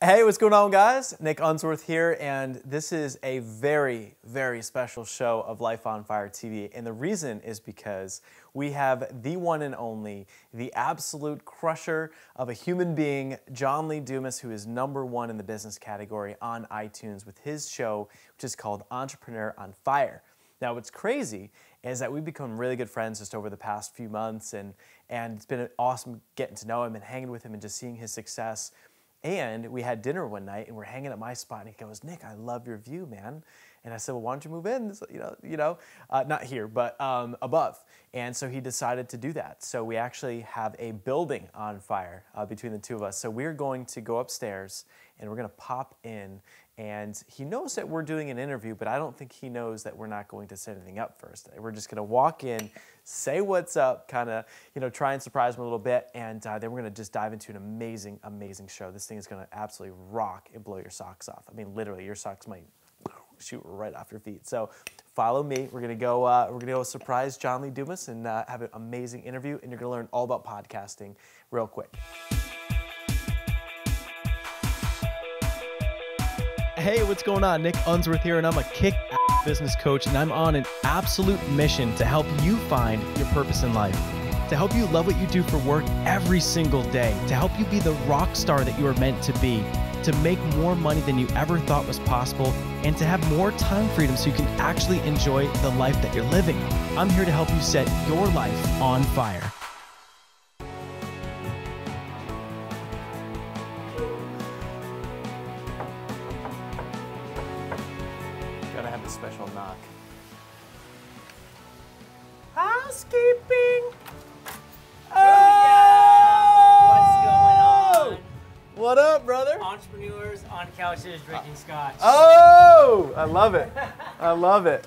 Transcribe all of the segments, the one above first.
Hey, what's going on, guys? Nick Unsworth here, and this is a very, very special show of Life on Fire TV. And the reason is because we have the one and only, the absolute crusher of a human being, John Lee Dumas, who is #1 in the business category on iTunes with his show, which is called Entrepreneur on Fire. Now, what's crazy is that we've become really good friends just over the past few months, and it's been awesome getting to know him and hanging with him and just seeing his success. And we had dinner one night, and we're hanging at my spot, and he goes, "Nick, I love your view, man." And I said, "Well, why don't you move in? Not here, but above." And so he decided to do that. So we actually have a building on fire between the two of us. So we're going to go upstairs, and we're going to pop in. And he knows that we're doing an interview, but I don't think he knows that we're not going to set anything up first. We're just going to walk in, say what's up, kind of, try and surprise him a little bit, and then we're going to just dive into an amazing, amazing show. This thing is going to absolutely rock and blow your socks off. I mean, literally, your socks might shoot right off your feet. So follow me. We're going to go surprise John Lee Dumas and have an amazing interview, and you're going to learn all about podcasting real quick. Hey, what's going on? Nick Unsworth here, and I'm a kick-ass business coach, and I'm on an absolute mission to help you find your purpose in life, to help you love what you do for work every single day, to help you be the rock star that you are meant to be, to make more money than you ever thought was possible, and to have more time freedom so you can actually enjoy the life that you're living. I'm here to help you set your life on fire. Gotta have a special knock. Housekeeping! Oh! What's going on? What up, brother? Entrepreneurs on couches drinking scotch. Oh! I love it. I love it.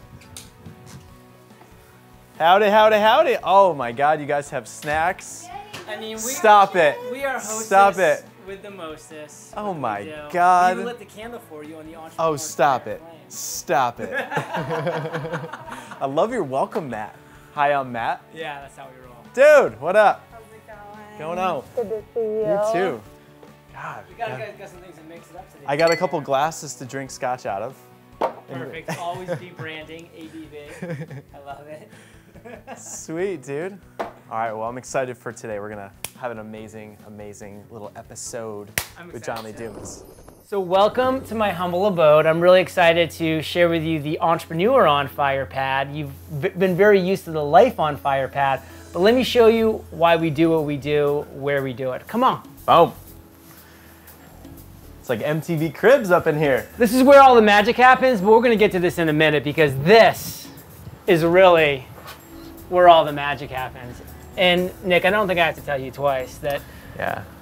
Howdy, howdy, howdy. Oh my God, you guys have snacks? I mean, Stop it. We are hostess Stop it. with the mostest. Oh my We God. even lit the candle for you on the Entrepreneur. Oh, stop Fire it. Flame. Stop it. I love your welcome mat. Hi, I'm Matt. Yeah, that's how we roll. Dude, what up? How's it Going going? on? Good to see you. You too. God. We got some things to mix it up today. I got a couple glasses to drink scotch out of. Perfect. Always be branding, ABV. I love it. Sweet, dude. All right, well, I'm excited for today. We're going to have an amazing, amazing little episode with John Lee Dumas. So welcome to my humble abode. I'm really excited to share with you the Entrepreneur on Fire pad. You've been very used to the Life on Fire pad, but let me show you why we do what we do, where we do it. Come on. Boom. It's like MTV Cribs up in here. This is where all the magic happens, but we're gonna get to this in a minute because this is really where all the magic happens. And Nick, I don't think I have to tell you twice that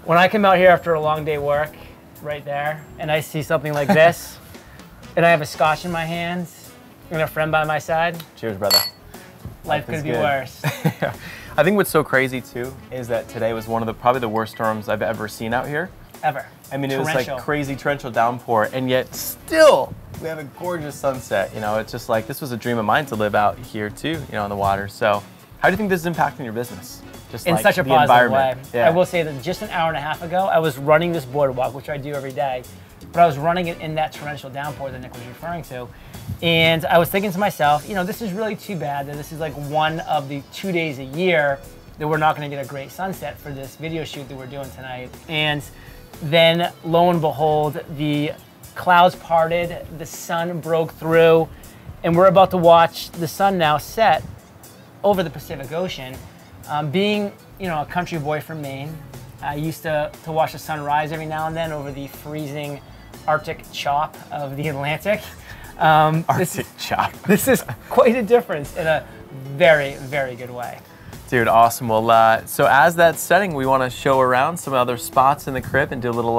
when I come out here after a long day work, right there, and I see something like this, and I have a scotch in my hands, and a friend by my side. Cheers, brother. Life could be worse. I think what's so crazy too is that today was one of probably the worst storms I've ever seen out here. Ever. I mean, it was Torrential. like crazy torrential downpour, and yet still we have a gorgeous sunset. It's just like this was a dream of mine to live out here too, on the water. So, how do you think this is impacting your business? Just In like such a the positive way. environment. Yeah. I will say that just an hour and a half ago, I was running this boardwalk, which I do every day, but I was running it in that torrential downpour that Nick was referring to. And I was thinking to myself, this is really too bad that this is like one of the 2 days a year that we're not gonna get a great sunset for this video shoot that we're doing tonight. And then lo and behold, the clouds parted, the sun broke through, and we're about to watch the sun now set over the Pacific Ocean. Being, a country boy from Maine, I used to watch the sun rise every now and then over the freezing Arctic chop of the Atlantic. Arctic chop. This is quite a difference in a very, very good way. Dude, awesome. Well, so as that's setting, we want to show around some other spots in the crib and do a little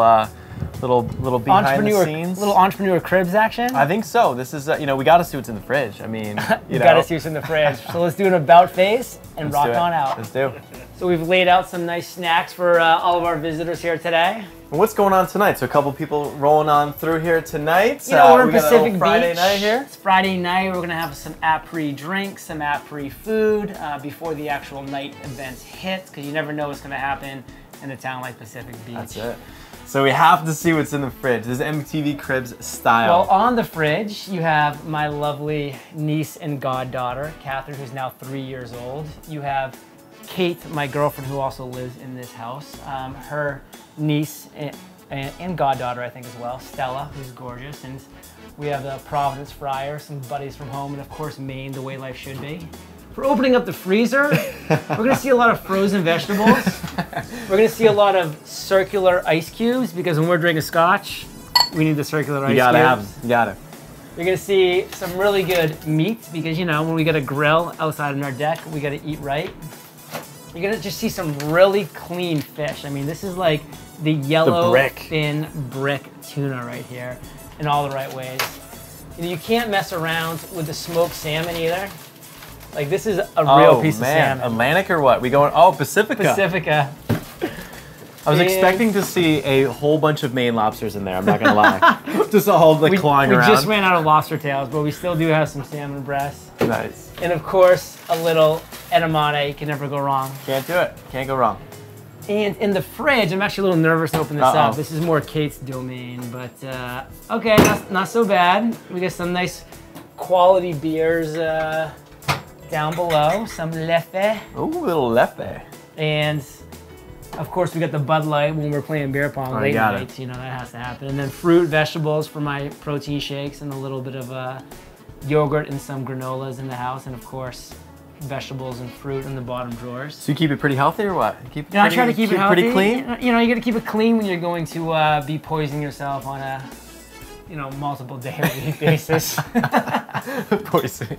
behind the scenes. Little entrepreneur cribs action. I think so. This is, we got to see what's in the fridge. I mean, you got to see what's in the fridge. So let's do an about face and rock on out. Let's do. So we've laid out some nice snacks for all of our visitors here today. And what's going on tonight? So a couple people rolling on through here tonight. We're in we got Pacific Beach. Friday night here. It's Friday night. We're gonna have some après drinks, some après food before the actual night events hit, because you never know what's gonna happen in a town like Pacific Beach. That's it. So we have to see what's in the fridge. This is MTV Cribs style. Well, on the fridge, you have my lovely niece and goddaughter, Catherine, who's now 3 years old. You have Kate, my girlfriend, who also lives in this house. Her niece and goddaughter, I think, as well, Stella, who's gorgeous. And we have the Providence Fryer, some buddies from home, and of course, Maine, the way life should be. For opening up the freezer, we're gonna see a lot of frozen vegetables. We're gonna see a lot of circular ice cubes, because when we're drinking scotch, we need the circular ice cubes. You gotta have them, you gotta. You're gonna see some really good meat, because you know, when we get a grill outside on our deck, we gotta eat right. You're gonna just see some really clean fish. I mean, this is like the yellow, thin brick tuna right here, in all the right ways. You can't mess around with the smoked salmon either. Like, this is a real piece of salmon. Atlantic or what? We going, oh, Pacifica. Pacifica. I was expecting to see a whole bunch of Maine lobsters in there, I'm not gonna lie. Just all like clawing around. We just ran out of lobster tails, but we still do have some salmon breasts. Nice. And of course, a little edamame, you can never go wrong. Can't do it, can't go wrong. And in the fridge, I'm actually a little nervous to open this up. This is more Kate's domain, but okay, not so bad. We got some nice quality beers down below, some Leffe. Ooh, little Leffe. And of course, we got the Bud Light when we're playing beer pong late nights. You know, that has to happen. And then fruit, vegetables for my protein shakes, and a little bit of yogurt and some granolas in the house. And of course, vegetables and fruit in the bottom drawers. So you keep it pretty healthy or what? Keep it I try to keep it healthy. Pretty clean? You know, you gotta keep it clean when you're going to be poisoning yourself on a, you know, multiple day-a-week basis. Poisoning.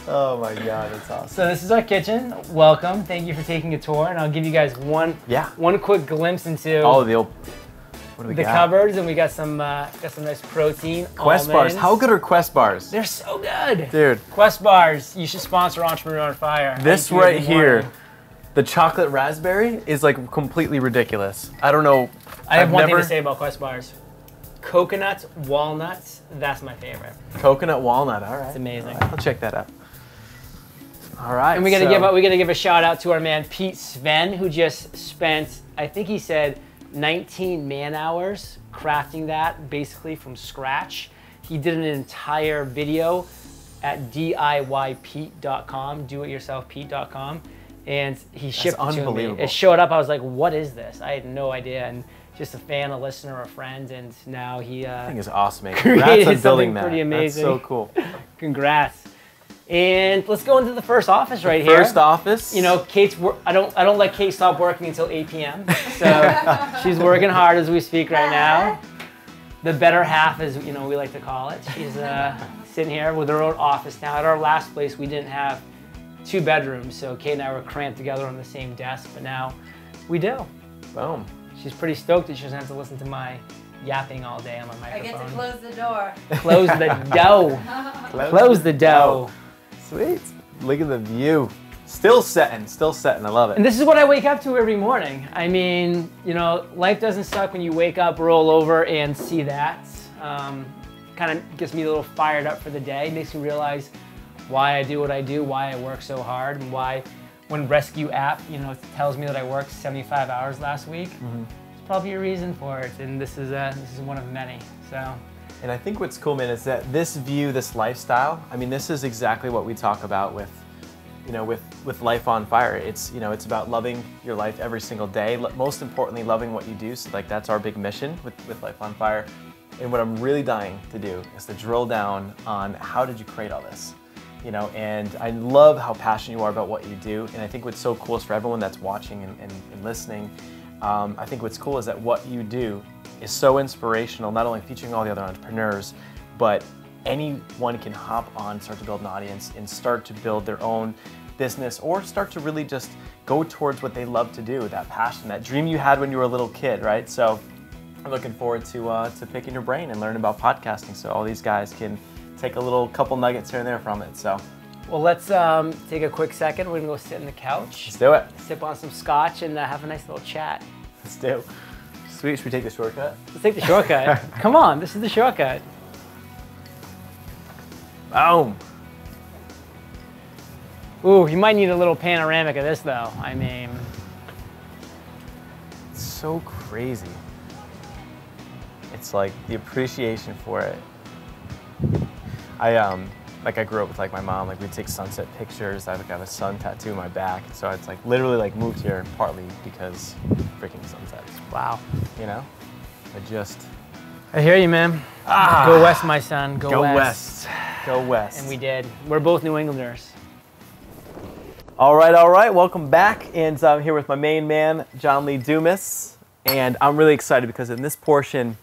Oh my God, that's awesome. So this is our kitchen. Welcome. Thank you for taking a tour, and I'll give you guys one quick glimpse into the cupboards, and we got some nice protein. Quest bars. How good are Quest bars? They're so good, dude. Quest bars. You should sponsor Entrepreneur on Fire. This right here, the chocolate raspberry, is like completely ridiculous. I don't know. I have one thing to say about Quest bars. Coconuts, walnuts. That's my favorite. Coconut walnut. All right. It's amazing. All right, I'll check that out. All right. And we gotta give a shout out to our man Pete Sven, who just spent, I think he said, 19 man hours crafting that basically from scratch. He did an entire video at DIYPete.com, doityourselfpete.com, and he shipped it to me. It showed up. I was like, what is this? I had no idea. And just a fan, a listener, a friend, and now he I think it's awesome, man. Congrats on building that. Pretty amazing. That's so cool. Congrats. And let's go into the first office right here. First office. You know, I don't let Kate stop working until 8 p.m. So she's working hard as we speak right now. The better half, as you know, we like to call it. She's sitting here with her own office now. At our last place, we didn't have 2 bedrooms, so Kate and I were cramped together on the same desk, but now we do. Boom. She's pretty stoked that she doesn't have to listen to my yapping all day on my microphone. I get to close the door. Close the dough. Close the dough. Sweet. Look at the view. Still setting. I love it. And this is what I wake up to every morning. I mean, you know, life doesn't suck when you wake up, roll over, and see that. Kind of gets me a little fired up for the day. Makes me realize why I do what I do, why I work so hard, and why when Rescue app, you know, tells me that I worked 75 hours last week. There's probably a reason for it, and this is one of many. So. And I think what's cool, man, is that this view, this lifestyle, I mean, this is exactly what we talk about with, you know, with Life on Fire. It's, you know, it's about loving your life every single day. Most importantly, loving what you do. So like that's our big mission with Life on Fire. And what I'm really dying to do is to drill down on how did you create all this? You know, and I love how passionate you are about what you do. And I think what's so cool is for everyone that's watching and listening, I think what's cool is that what you do is so inspirational, not only featuring all the other entrepreneurs, but anyone can hop on, start to build an audience, and start to build their own business, or start to really just go towards what they love to do, that passion, that dream you had when you were a little kid, right? So I'm looking forward to picking your brain and learning about podcasting, so all these guys can take a couple nuggets here and there from it. So, well, let's take a quick second. We're gonna go sit on the couch. Let's do it. Sip on some scotch and have a nice little chat. Let's do it. Sweet, should we take the shortcut? Let's take the shortcut. Come on, this is the shortcut. Boom. Ooh, you might need a little panoramic of this though. I mean. It's so crazy. it's like the appreciation for it. I grew up with like my mom, like we'd take sunset pictures. I have a sun tattoo on my back. So it's like literally like moved here partly because freaking sunsets. Wow. You know? I hear you, man. Go west, my son. Go west. Go west. And we did. We're both New Englanders. All right. Welcome back. And I'm here with my main man, John Lee Dumas. And I'm really excited because in this portion,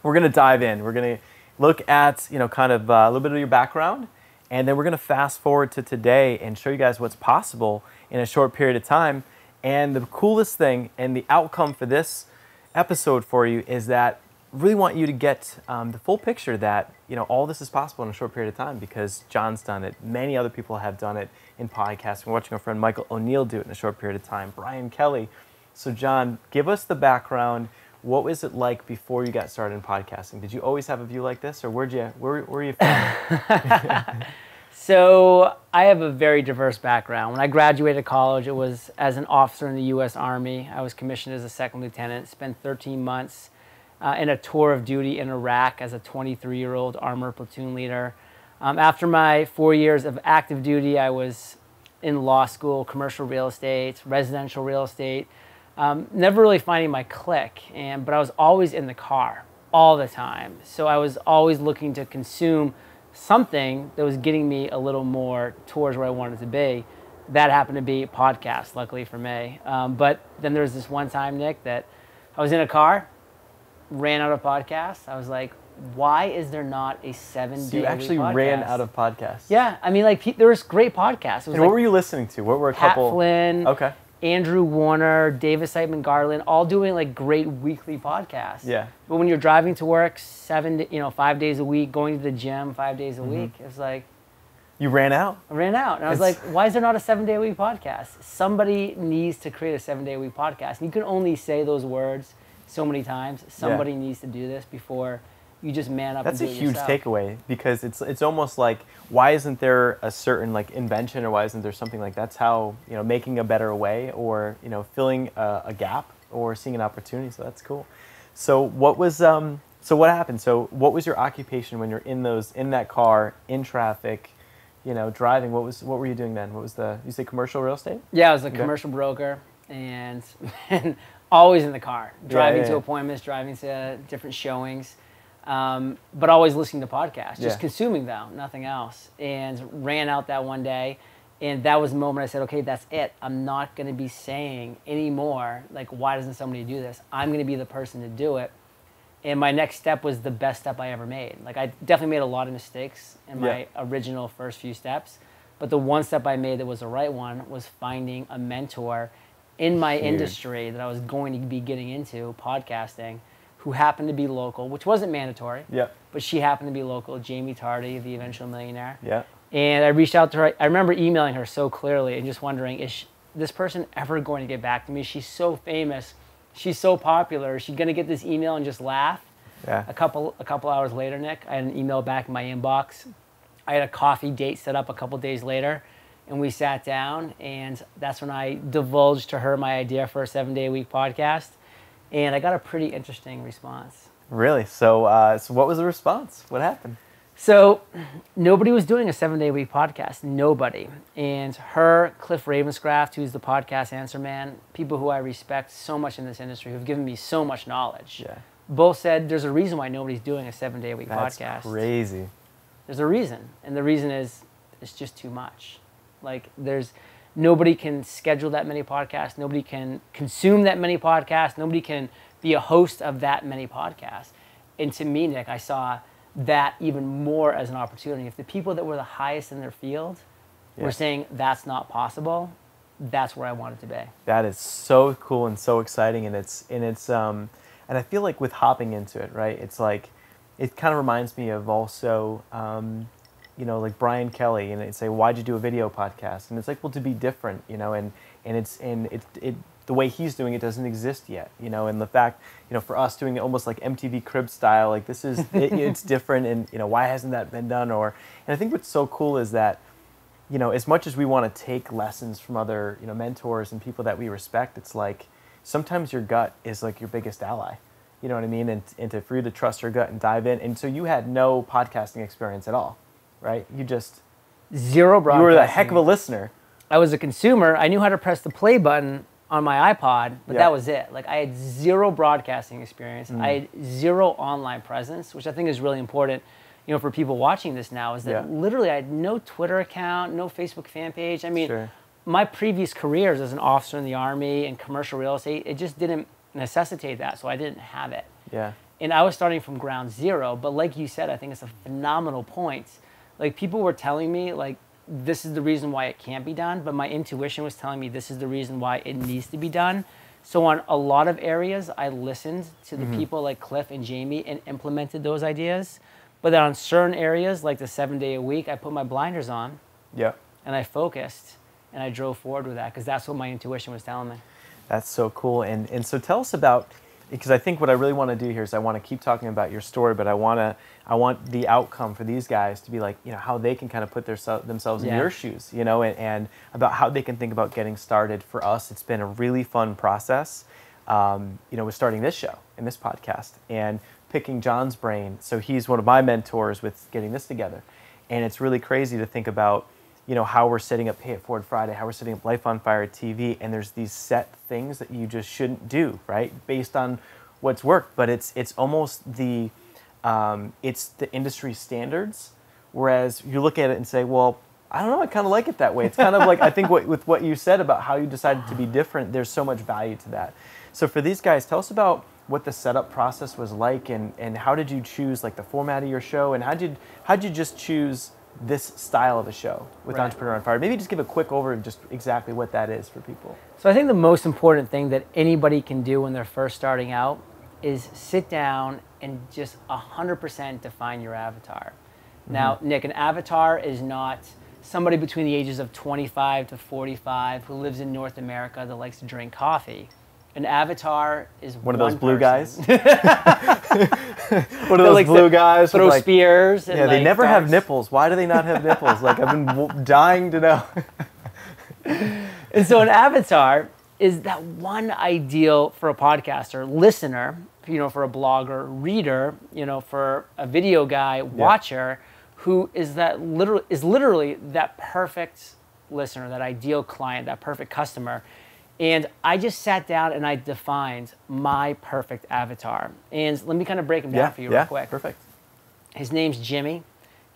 we're going to dive in. We're going to look at, kind of a little bit of your background. And then we're going to fast forward to today and show you guys what's possible in a short period of time. And the coolest thing and the outcome for this episode for you is that I really want you to get the full picture that, all this is possible in a short period of time because John's done it. Many other people have done it in podcasting. We're watching our friend Michael O'Neill do it in a short period of time. Brian Kelly. So John, give us the background. What was it like before you got started in podcasting? Did you always have a view like this, or where were you from? So I have a very diverse background. When I graduated college, it was as an officer in the U.S. Army. I was commissioned as a second lieutenant, spent 13 months in a tour of duty in Iraq as a 23-year-old armor platoon leader. After my 4 years of active duty, I was in law school, commercial real estate, residential real estate, never really finding my click, but I was always in the car all the time. So I was always looking to consume something that was getting me a little more towards where I wanted to be. That happened to be podcasts, luckily for me. But then there was this one time, Nick, that I was in a car, ran out of podcasts. I was like, why is there not a 7-day So you actually podcast? ran out of podcasts? Yeah, I mean, there was great podcasts. It was and what were you listening to? What were a Pat couple? Flynn, Okay. Andrew Warner, Davis Siteman Garland, all doing like great weekly podcasts. Yeah. But when you're driving to work 5 days a week, going to the gym 5 days a week, it's like, You ran out? I ran out. And I was like, why is there not a 7-day-a-week podcast? Somebody needs to create a 7-day-a-week podcast. And you can only say those words so many times. Somebody needs to do this before you just man up and do it yourself. That's a huge takeaway because it's almost like, why isn't there a certain like invention, or why isn't there something like that's how, making a better way, or, filling a gap or seeing an opportunity. So that's cool. So what happened? So what was your occupation when you're in that car, in traffic, driving? What were you doing then? You say commercial real estate? Yeah, I was a commercial broker and always in the car, driving to appointments, driving to different showings. But always listening to podcasts, just consuming them, nothing else. And ran out that one day, and that was the moment I said, okay, that's it. I'm not going to be saying anymore, like, why doesn't somebody do this? I'm going to be the person to do it. And my next step was the best step I ever made. Like, I definitely made a lot of mistakes in my original first few steps, but the one step I made that was the right one was finding a mentor in my industry that I was going to be getting into, podcasting, who happened to be local, which wasn't mandatory, but she happened to be local, Jamie Tardy, the eventual millionaire. Yeah. And I reached out to her. I remember emailing her so clearly and just wondering, is this person ever going to get back to me? She's so famous. She's so popular. Is she going to get this email and just laugh? Yeah. A couple hours later, Nick, I had an email back in my inbox. I had a coffee date set up a couple days later, and we sat down, and that's when I divulged to her my idea for a 7-day-a-week podcast. And I got a pretty interesting response. Really? So what was the response? What happened? So nobody was doing a 7-day-a-week podcast. Nobody. And her, Cliff Ravenscraft, who's the podcast answer man, people who I respect so much in this industry, who've given me so much knowledge, both said there's a reason why nobody's doing a 7-day-a-week podcast. That's crazy. There's a reason. And the reason is it's just too much. Like, nobody can schedule that many podcasts. Nobody can consume that many podcasts. Nobody can be a host of that many podcasts. And to me, Nick, I saw that even more as an opportunity. If the people that were the highest in their field were saying that's not possible, that's where I wanted to be. That is so cool and so exciting, and and I feel like with hopping into it, right? It's like it kind of reminds me of also. Like Brian Kelly, and they'd say, why'd you do a video podcast? And it's like, well, to be different, and the way he's doing it doesn't exist yet, and the fact, for us doing it almost like MTV Crib style, like this is, it's different, and, why hasn't that been done? And I think what's so cool is that, as much as we want to take lessons from other, mentors and people that we respect, it's like, sometimes your gut is like your biggest ally. you know what I mean, and for you to trust your gut and dive in. And so you had no podcasting experience at all, right? You just Zero broadcasting. You were a heck of a listener. I was a consumer. I knew how to press the play button on my iPod, but Yeah. that was it. Like I had zero broadcasting experience. I had zero online presence, which I think is really important, you know, for people watching this now, is that Yeah. literally I had no Twitter account, no Facebook fan page. I mean, Sure. my previous careers as an officer in the Army and commercial real estate, it just didn't necessitate that, so I didn't have it. Yeah. And I was starting from ground zero, but like you said, I think it's a phenomenal point. Like people were telling me, like, this is the reason why it can't be done, but my intuition was telling me this is the reason why it needs to be done. So on a lot of areas, I listened to the people like Cliff and Jamie and implemented those ideas. But then on certain areas, like the 7-day a week, I put my blinders on Yeah. and I focused and I drove forward with that because that's what my intuition was telling me. That's so cool. And so tell us about, because I think what I really want to do here is I want to keep talking about your story, but I want the outcome for these guys to be like, you know, how they can kind of put themselves in your shoes, you know, and about how they can think about getting started. For us, it's been a really fun process, you know, with starting this show and this podcast and picking John's brain. So he's one of my mentors with getting this together. And it's really crazy to think about, you know, how we're setting up Pay It Forward Friday, how we're setting up Life on Fire TV, and there's these set things that you just shouldn't do, right? Based on what's worked, but it's almost it's the industry standards. Whereas you look at it and say, well, I don't know, I kind of like it that way. It's kind of like, I think with what you said about how you decided to be different, there's so much value to that. So for these guys, tell us about what the setup process was like, and how did you choose like the format of your show, and how'd you just choose this style of a show with Entrepreneur on Fire? Maybe just give a quick overview of just exactly what that is for people. So I think the most important thing that anybody can do when they're first starting out is sit down and just 100% define your avatar. Now, Nick, an avatar is not somebody between the ages of 25 to 45 who lives in North America that likes to drink coffee. An avatar is one of those blue person. guys. One of those blue guys. Throw like, spears. And yeah, they like never darts. have nipples. Why do they not have nipples? Like, I've been dying to know. And so an avatar is that one ideal for a podcaster, listener, you know, for a blogger, reader, you know, for a video guy, watcher, who is literally that perfect listener, that ideal client, that perfect customer. And I just sat down and I defined my perfect avatar. And let me kind of break him down for you real quick. Perfect. His name's Jimmy.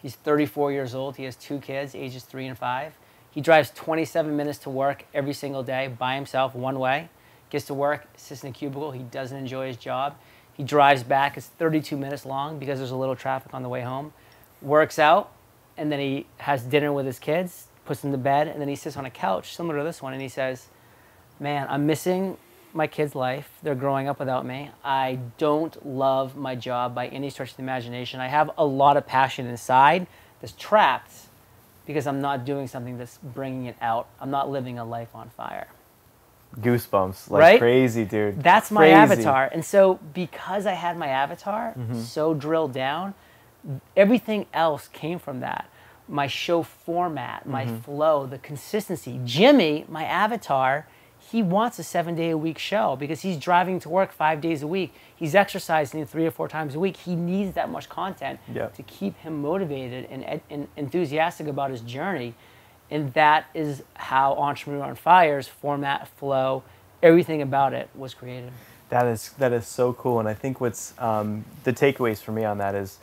He's 34 years old. He has 2 kids, ages 3 and 5. He drives 27 minutes to work every single day by himself, one way. Gets to work, sits in a cubicle. He doesn't enjoy his job. He drives back. It's 32 minutes long because there's a little traffic on the way home. Works out, and then he has dinner with his kids, puts them to bed, and then he sits on a couch similar to this one, and he says, man, I'm missing my kid's life. They're growing up without me. I don't love my job by any stretch of the imagination. I have a lot of passion inside that's trapped because I'm not doing something that's bringing it out. I'm not living a life on fire. Goosebumps, like crazy, dude. That's my avatar. And so because I had my avatar so drilled down, everything else came from that. My show format, my flow, the consistency. Jimmy, my avatar, he wants a 7-day-a-week show because he's driving to work 5 days a week. He's exercising 3 or 4 times a week. He needs that much content to keep him motivated and enthusiastic about his journey. And that is how Entrepreneur on Fire's format, flow, everything about it was created. That is so cool. And I think what's the takeaways for me on that is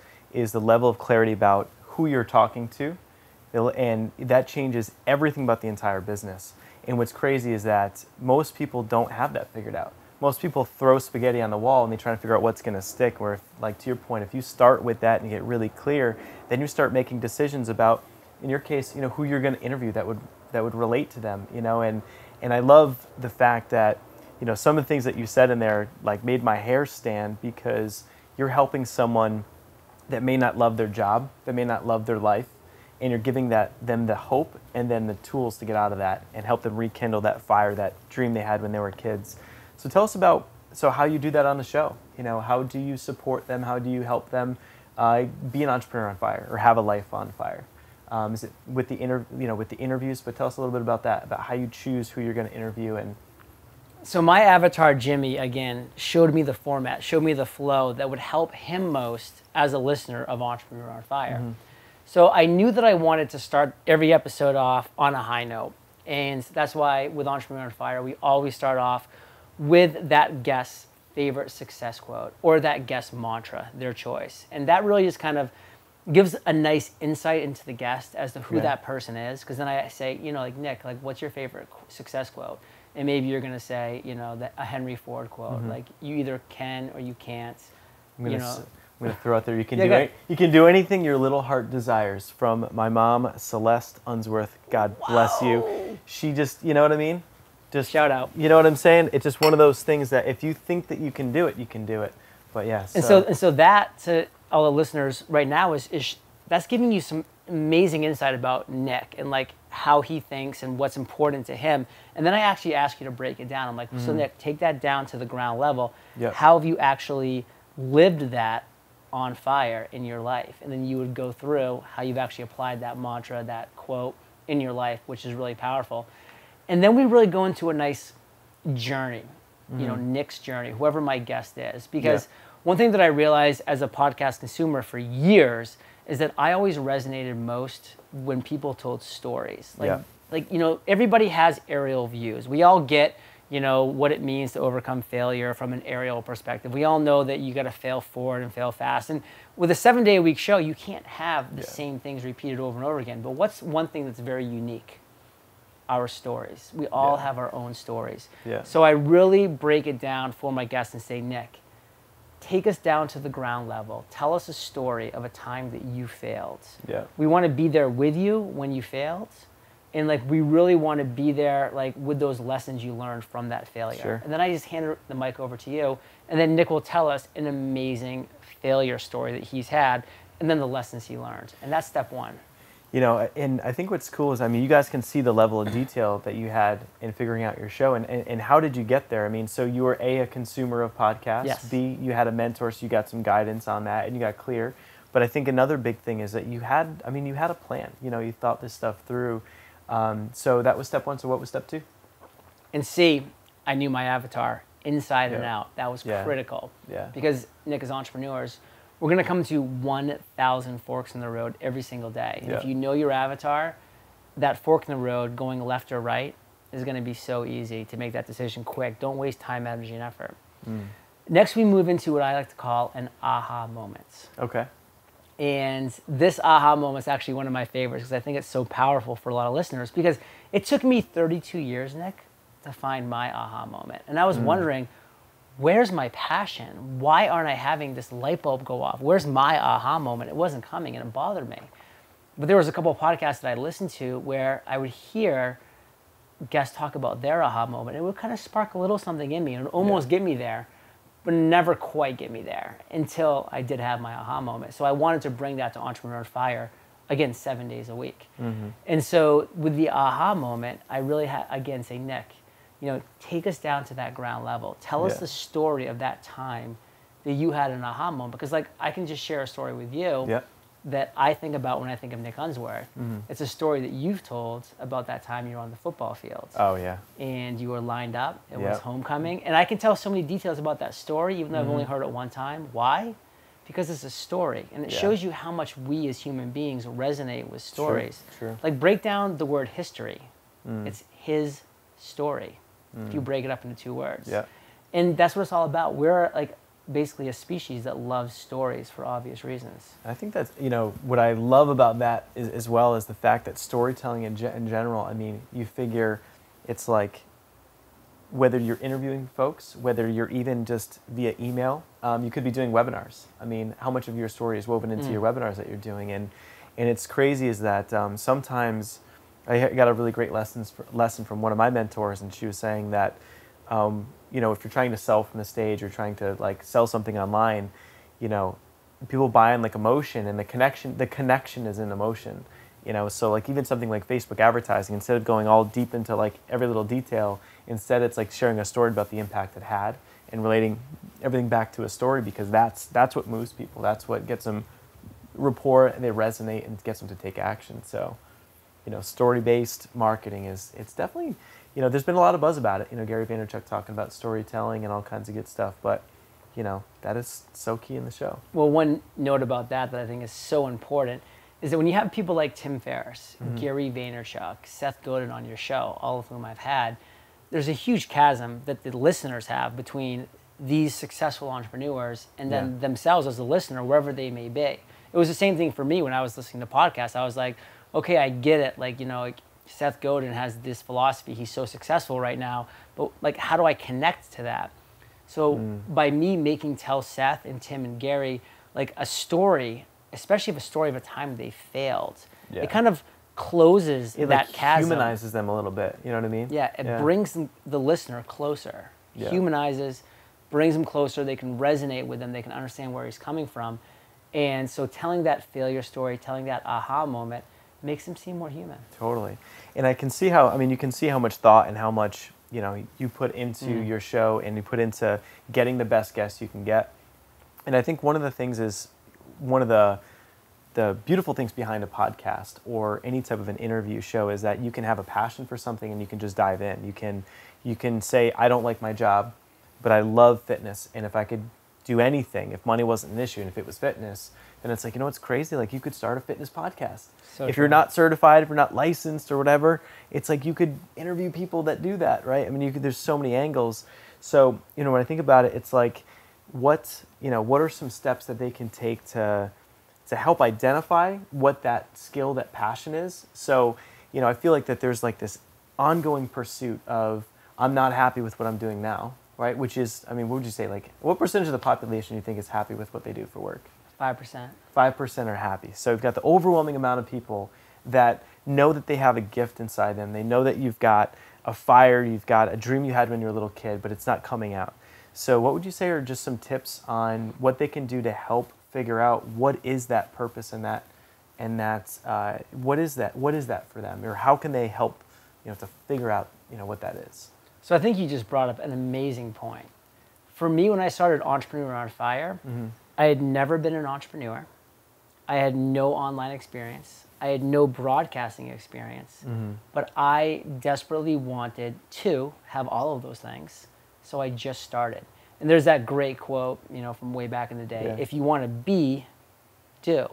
the level of clarity about who you're talking to. And that changes everything about the entire business. And what's crazy is that most people don't have that figured out. Most people throw spaghetti on the wall and they try to figure out what's going to stick. Where, like to your point, if you start with that and you get really clear, then you start making decisions about, in your case, you know, who you're going to interview that would relate to them. You know, and I love the fact that, you know, some of the things that you said in there like made my hair stand because you're helping someone that may not love their job, that may not love their life. And you're giving them the hope and then the tools to get out of that and help them rekindle that fire, that dream they had when they were kids. So tell us about how you do that on the show. You know, how do you support them? How do you help them be an entrepreneur on fire or have a life on fire? Is it with the interviews? But tell us a little bit about that, about how you choose who you're going to interview and. So my avatar, Jimmy, again, showed me the format, showed me the flow that would help him most as a listener of Entrepreneur on Fire. So I knew that I wanted to start every episode off on a high note. And that's why with Entrepreneur on Fire, we always start off with that guest's favorite success quote or that guest mantra, their choice. And that really just kind of gives a nice insight into the guest as to who that person is. Because then I say, like, Nick, like, what's your favorite success quote? And maybe you're going to say, a Henry Ford quote, like, you either can or you can't. I'm going to throw out there, you can do anything your little heart desires. From my mom, Celeste Unsworth, God bless you. She just, you know what I mean? Just shout out. You know what I'm saying? It's just one of those things that if you think that you can do it, you can do it. But yeah. And so that, to all the listeners right now, is that's giving you some amazing insight about Nick and like how he thinks and what's important to him. And then I actually ask you to break it down. I'm like, so Nick, take that down to the ground level. How have you actually lived that on fire in your life? And then you would go through how you've actually applied that mantra, that quote in your life, which is really powerful. And then we really go into a nice journey, Nick's journey, whoever my guest is. Because one thing that I realized as a podcast consumer for years is that I always resonated most when people told stories. Everybody has aerial views. We all get, what it means to overcome failure from an aerial perspective. We all know that you got to fail forward and fail fast. And with a 7-day-a-week show, you can't have the same things repeated over and over again. But what's one thing that's very unique? Our stories. We all have our own stories. So I really break it down for my guests and say, Nick, take us down to the ground level. Tell us a story of a time that you failed. We want to be there with you when you failed. And like, we really want to be there like with those lessons you learned from that failure. And then I just hand the mic over to you. And then Nick will tell us an amazing failure story that he's had and then the lessons he learned. And that's step one. And I think what's cool is, you guys can see the level of detail that you had in figuring out your show. And how did you get there? So you were a consumer of podcasts. B, you had a mentor, so you got some guidance on that and you got clear. But I think another big thing is that you had a plan. You thought this stuff through. So that was step one. So what was step two? And C, I knew my avatar inside and out. That was critical. Because Nick, as entrepreneurs, we're going to come to 1,000 forks in the road every single day. And if you know your avatar, that fork in the road going left or right is going to be so easy to make that decision quick. Don't waste time, energy, and effort. Next, we move into what I like to call an aha moment. Okay. And this aha moment is actually one of my favorites because I think it's so powerful for a lot of listeners because it took me 32 years, Nick, to find my aha moment. And I was wondering, where's my passion? Why aren't I having this light bulb go off? Where's my aha moment? It wasn't coming and it bothered me. But there was a couple of podcasts that I listened to where I would hear guests talk about their aha moment. It would kind of spark a little something in me and almost get me there, but never quite get me there until I did have my aha moment. So I wanted to bring that to Entrepreneur on Fire, again, 7 days a week. And so with the aha moment, I really had, again, say, Nick, take us down to that ground level. Tell us the story of that time that you had an aha moment. Because like, I can just share a story with you that I think about when I think of Nick Unsworth. It's a story that you've told about that time you were on the football field. Oh, yeah. And you were lined up. It was homecoming. And I can tell so many details about that story, even though I've only heard it one time. Why? Because it's a story. And it shows you how much we as human beings resonate with stories. True. Like, break down the word history. It's his story. If you break it up into 2 words. And that's what it's all about. We're like basically a species that loves stories for obvious reasons. I think that's, what I love about that is, as well as the fact that storytelling in general, you figure it's like whether you're interviewing folks, whether you're even just via email, you could be doing webinars. How much of your story is woven into your webinars that you're doing? And it's crazy is that sometimes I got a really great lesson from one of my mentors, and she was saying that, if you're trying to sell from the stage or trying to like sell something online, people buy on like emotion, and the connection is in emotion. So like even something like Facebook advertising, instead of going all deep into like every little detail, instead it's like sharing a story about the impact it had and relating everything back to a story, because that's what moves people. That's what gets them rapport, and they resonate and gets them to take action. So story-based marketing it's definitely, there's been a lot of buzz about it. Gary Vaynerchuk talking about storytelling and all kinds of good stuff, but that is so key in the show. Well, one note about that I think is so important is that when you have people like Tim Ferriss, Gary Vaynerchuk, Seth Godin on your show, all of whom I've had, there's a huge chasm that the listeners have between these successful entrepreneurs and then themselves as a listener, wherever they may be. It was the same thing for me when I was listening to podcasts. I was like, okay, I get it. Like, Seth Godin has this philosophy. He's so successful right now, but like, how do I connect to that? So by me making Tell Seth and Tim and Gary like a story, especially if a story of a time they failed, it kind of closes that chasm. It humanizes them a little bit. You know what I mean? Yeah, it brings the listener closer. Humanizes, brings them closer. They can resonate with him. They can understand where he's coming from. And so telling that failure story, telling that aha moment makes him seem more human. Totally. And I can see you can see how much thought and how much, you put into your show and you put into getting the best guests you can get. And I think one of the things is, one of the beautiful things behind a podcast or any type of an interview show is that you can have a passion for something and you can just dive in. You can say, I don't like my job, but I love fitness. And if I could do anything, if money wasn't an issue and if it was fitness, then it's like, it's crazy. Like, you could start a fitness podcast. So if you're not certified, if you're not licensed or whatever, it's like you could interview people that do that, right? I mean, there's so many angles. So, when I think about it, it's like, what are some steps that they can take to help identify what that skill, that passion is? So, I feel like that there's like this ongoing pursuit of, I'm not happy with what I'm doing now, right? Which is, what would you say, like, what percentage of the population do you think is happy with what they do for work? 5%. 5% are happy. So you've got the overwhelming amount of people that know that they have a gift inside them. They know that you've got a fire, you've got a dream you had when you were a little kid, but it's not coming out. So what would you say are just some tips on what they can do to help figure out what is that purpose and what is that for them, or how can they help to figure out what that is? So I think you just brought up an amazing point. For me, when I started Entrepreneur on Fire, I had never been an entrepreneur. I had no online experience. I had no broadcasting experience, but I desperately wanted to have all of those things. So I just started. And there's that great quote, from way back in the day. If you want to be, do.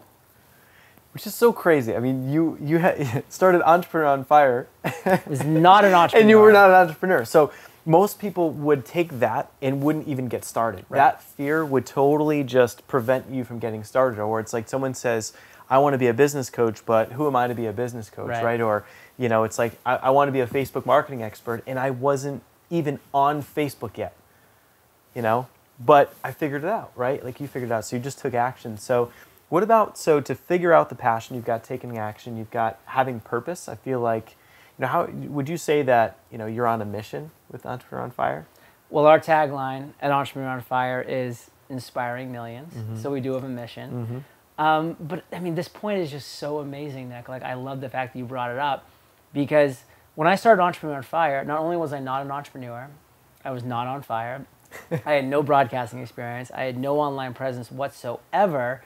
Which is so crazy. I mean, you had started Entrepreneur on Fire. I was not an entrepreneur. And you were not an entrepreneur. So most people would take that and wouldn't even get started. Right. That fear would totally just prevent you from getting started. Or it's like someone says, I want to be a business coach, but who am I to be a business coach, right? Or, it's like, I want to be a Facebook marketing expert, and I wasn't even on Facebook yet, but I figured it out, right? Like, you figured it out, so you just took action. So what about, to figure out the passion, you've got taking action, you've got having purpose. I feel like, how would you say that, you're on a mission with Entrepreneur on Fire? Well, our tagline at Entrepreneur on Fire is inspiring millions. So we do have a mission. But this point is just so amazing, Nick. Like, I love the fact that you brought it up, because when I started Entrepreneur on Fire, not only was I not an entrepreneur, I was not on fire. I had no broadcasting experience. I had no online presence whatsoever.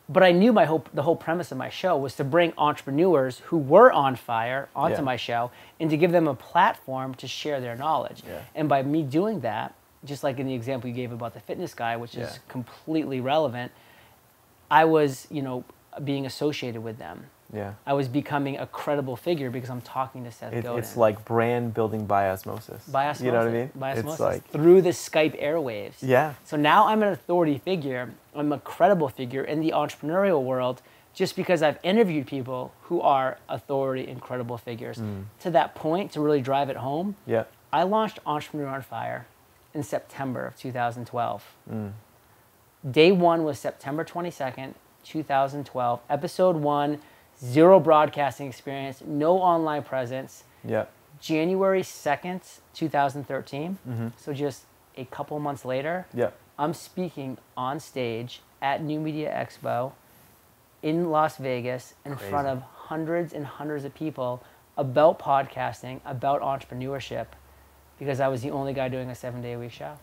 But I knew the whole premise of my show was to bring entrepreneurs who were on fire onto my show and to give them a platform to share their knowledge. And by me doing that, just like in the example you gave about the fitness guy, which is completely relevant, I was, being associated with them. I was becoming a credible figure because I'm talking to Seth Godin. It's like brand building by osmosis. You know what I mean? By osmosis. It's like, through the Skype airwaves. So now I'm an authority figure. I'm a credible figure in the entrepreneurial world just because I've interviewed people who are authority and credible figures. To that point, to really drive it home, I launched Entrepreneur on Fire in September of 2012. Day one was September 22nd, 2012. Episode 1, 0 broadcasting experience, no online presence. January 2nd, 2013. So just a couple months later, I'm speaking on stage at New Media Expo in Las Vegas in front of hundreds and hundreds of people about podcasting, about entrepreneurship, because I was the only guy doing a 7-day-a-week show.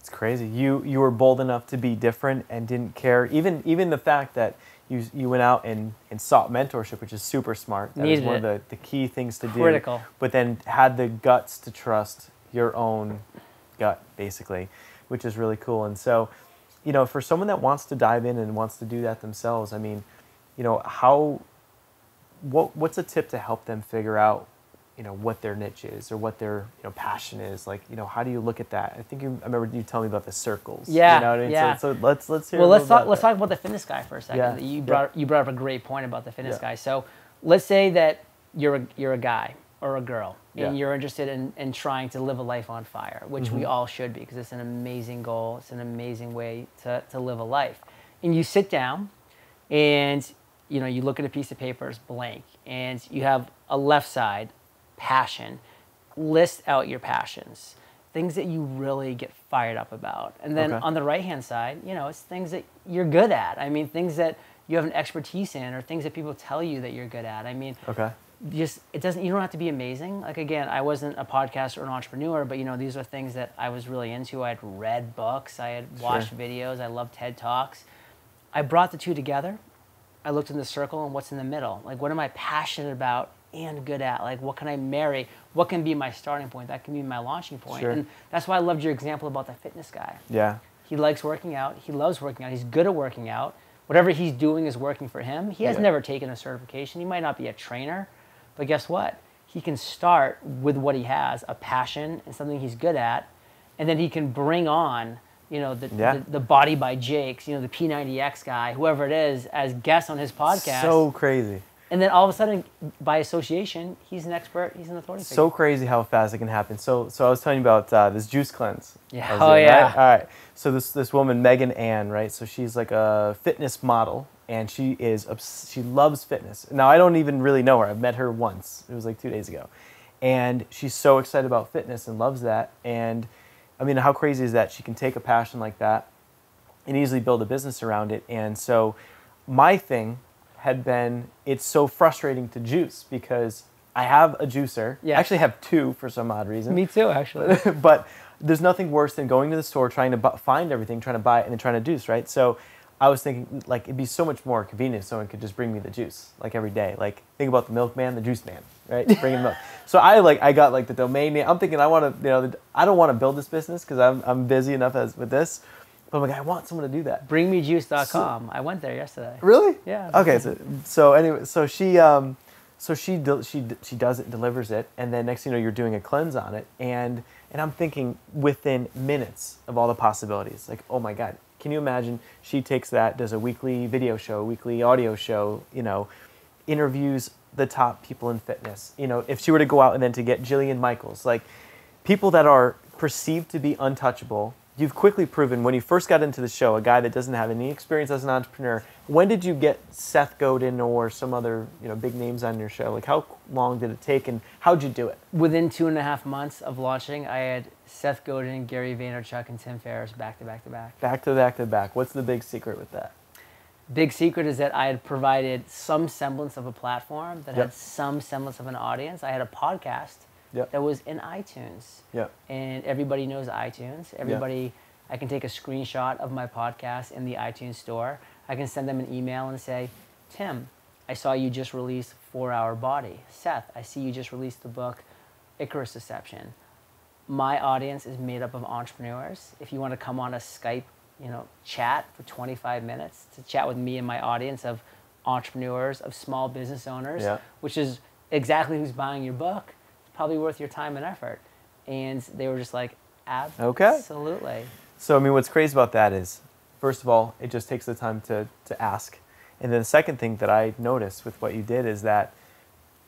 It's crazy. You were bold enough to be different and didn't care. Even the fact that you went out and sought mentorship, which is super smart. That is one of the key things to do. Critical. But then had the guts to trust your own gut, basically, which is really cool. And so, you know, for someone that wants to dive in and wants to do that themselves, I mean, you know, what's a tip to help them figure out, you know, what their niche is or what their, you know, passion is? Like, you know, how do you look at that? I remember you telling me about the circles. Yeah, you know what I mean? yeah. So let's hear. Well, let's talk that. about the fitness guy for a second. Yeah. You brought up a great point about the fitness guy. So let's say that you're a guy or a girl and you're interested in trying to live a life on fire, which we all should be, because it's an amazing goal. It's an amazing way to live a life. And you sit down and, you know, you look at a piece of paper, it's blank, and you have a left side, passion. List out your passions, things that you really get fired up about. And then on the right-hand side, you know, it's things that you're good at. I mean, things that you have an expertise in, or things that people tell you that you're good at. I mean, you don't have to be amazing. Like, again, I wasn't a podcaster or an entrepreneur, but, you know, these are things that I was really into. I had read books, I had watched videos, I loved TED Talks. I brought the two together. I looked in the circle and what's in the middle. Like, what am I passionate about and good at? Like, what can I marry? What can be my starting point? That can be my launching point. And that's why I loved your example about the fitness guy. Yeah. He likes working out. He loves working out. He's good at working out. Whatever he's doing is working for him. He has never taken a certification. He might not be a trainer, but guess what? He can start with what he has, a passion and something he's good at, and then he can bring on, you know, the Body by Jakes, you know, the P90X guy, whoever it is, as guests on his podcast. So crazy. And then all of a sudden, by association, he's an expert, he's an authority figure. So crazy how fast it can happen. So I was telling you about this juice cleanse. Yeah. Oh, yeah. Right? All right. So this woman, Megan Ann, right? So she's like a fitness model, and she loves fitness. Now, I don't even really know her. I've met her once. It was like 2 days ago. And she's so excited about fitness and loves that. And I mean, how crazy is that? She can take a passion like that and easily build a business around it. And so my thing had been, it's so frustrating to juice because I have a juicer. I actually have two for some odd reason. Me too, actually. But there's nothing worse than going to the store, trying to find everything, trying to buy it, and then trying to juice, right? So I was thinking, like, it'd be so much more convenient if someone could just bring me the juice, like, every day. Like, think about the milkman, the juice man, right? Bringing milk. So I got, like, the domain name. I'm thinking I want to, you know, I don't want to build this business because I'm busy enough with this. But I'm like, I want someone to do that. Bringmejuice.com. I went there yesterday. Really? Yeah. Okay. So anyway, so she does it, delivers it, and then next thing you know, you're doing a cleanse on it, and I'm thinking within minutes of all the possibilities. Like, oh my God, can you imagine? She takes that, does a weekly video show, weekly audio show, you know, interviews the top people in fitness. You know, if she were to go out and then to get Jillian Michaels, like people that are perceived to be untouchable. You've quickly proven when you first got into the show, a guy that doesn't have any experience as an entrepreneur. When did you get Seth Godin or some other, you know, big names on your show? Like, how long did it take, and how'd you do it? Within 2.5 months of launching, I had Seth Godin, Gary Vaynerchuk, and Tim Ferriss back to back to back. Back to back to back. What's the big secret with that? Big secret is that I had provided some semblance of a platform that had some semblance of an audience. I had a podcast that was in iTunes. And everybody knows iTunes. Everybody, I can take a screenshot of my podcast in the iTunes store. I can send them an email and say, Tim, I saw you just release 4 Hour Body. Seth, I see you just released the book Icarus Deception. My audience is made up of entrepreneurs. If you want to come on a Skype, you know, chat for 25 minutes to chat with me and my audience of entrepreneurs, of small business owners, which is exactly who's buying your book, probably worth your time and effort. And they were just like, absolutely. So, I mean, what's crazy about that is, first of all, it just takes the time to ask. And then the second thing that I noticed with what you did is that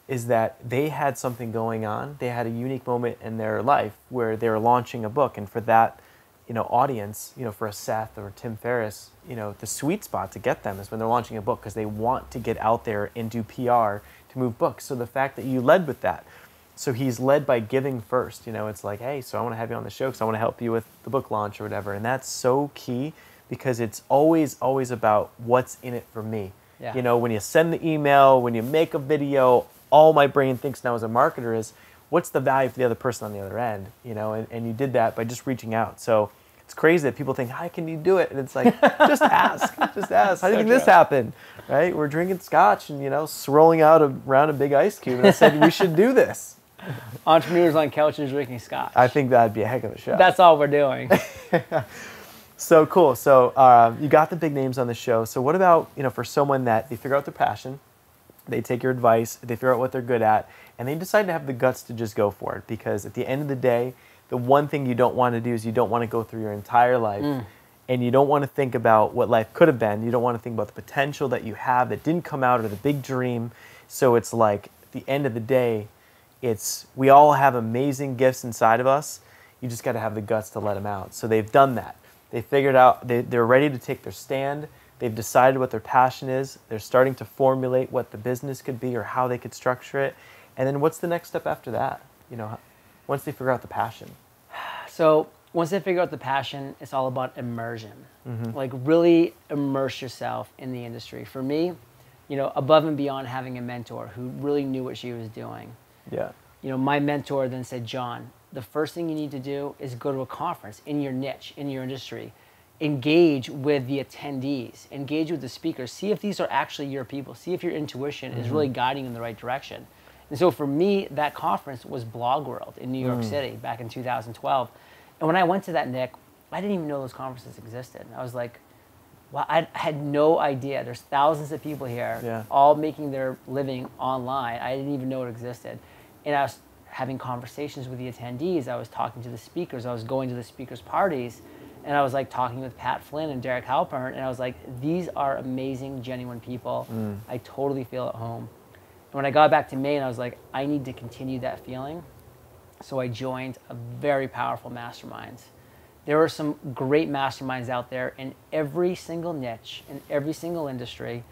they had something going on. They had a unique moment in their life where they were launching a book. And for that, you know, audience, you know, for a Seth or Tim Ferriss, you know, the sweet spot to get them is when they're launching a book because they want to get out there and do PR to move books. So the fact that you led with that, so he's led by giving first. You know, it's like, hey, so I want to have you on the show because I want to help you with the book launch or whatever. And that's so key because it's always about what's in it for me. You know, when you send the email, when you make a video, all my brain thinks now as a marketer is, what's the value for the other person on the other end? You know, and you did that by just reaching out. So it's crazy that people think, how can you do it? And it's like, just ask. Just ask. How do you think this happened? right? We're drinking scotch and, swirling out around a big ice cube. And I said, we should do this. Entrepreneurs on couches drinking scotch. I think that'd be a heck of a show. That's all we're doing. So cool. So you got the big names on the show. So what about, for someone that they figure out their passion, they take your advice, they figure out what they're good at, and they decide to have the guts to just go for it? Because at the end of the day, the one thing you don't want to do is you don't want to go through your entire life and you don't want to think about what life could have been. You don't want to think about the potential that you have that didn't come out, or the big dream. So it's like, at the end of the day, we all have amazing gifts inside of us. You just got to have the guts to let them out. So they've done that. They figured out, they're ready to take their stand. They've decided what their passion is. They're starting to formulate what the business could be or how they could structure it. And then what's the next step after that? Once they figure out the passion. So once they figure out the passion, it's all about immersion. Like really immerse yourself in the industry. For me, above and beyond having a mentor who really knew what she was doing. Yeah. My mentor then said, John, the first thing you need to do is go to a conference in your niche, in your industry. Engage with the attendees, engage with the speakers, see if these are actually your people, see if your intuition is really guiding in the right direction. And so for me, that conference was Blog World in New York City back in 2012. And when I went to that, Nick, I didn't even know those conferences existed. I was like, well, I had no idea. There's thousands of people here, all making their living online. I didn't even know it existed. And I was having conversations with the attendees. I was talking to the speakers. I was going to the speakers' parties. And I was like talking with Pat Flynn and Derek Halpern. And I was like, these are amazing, genuine people. I totally feel at home. And when I got back to Maine, I was like, I need to continue that feeling. So I joined a very powerful masterminds. There are some great masterminds out there in every single niche, in every single industry.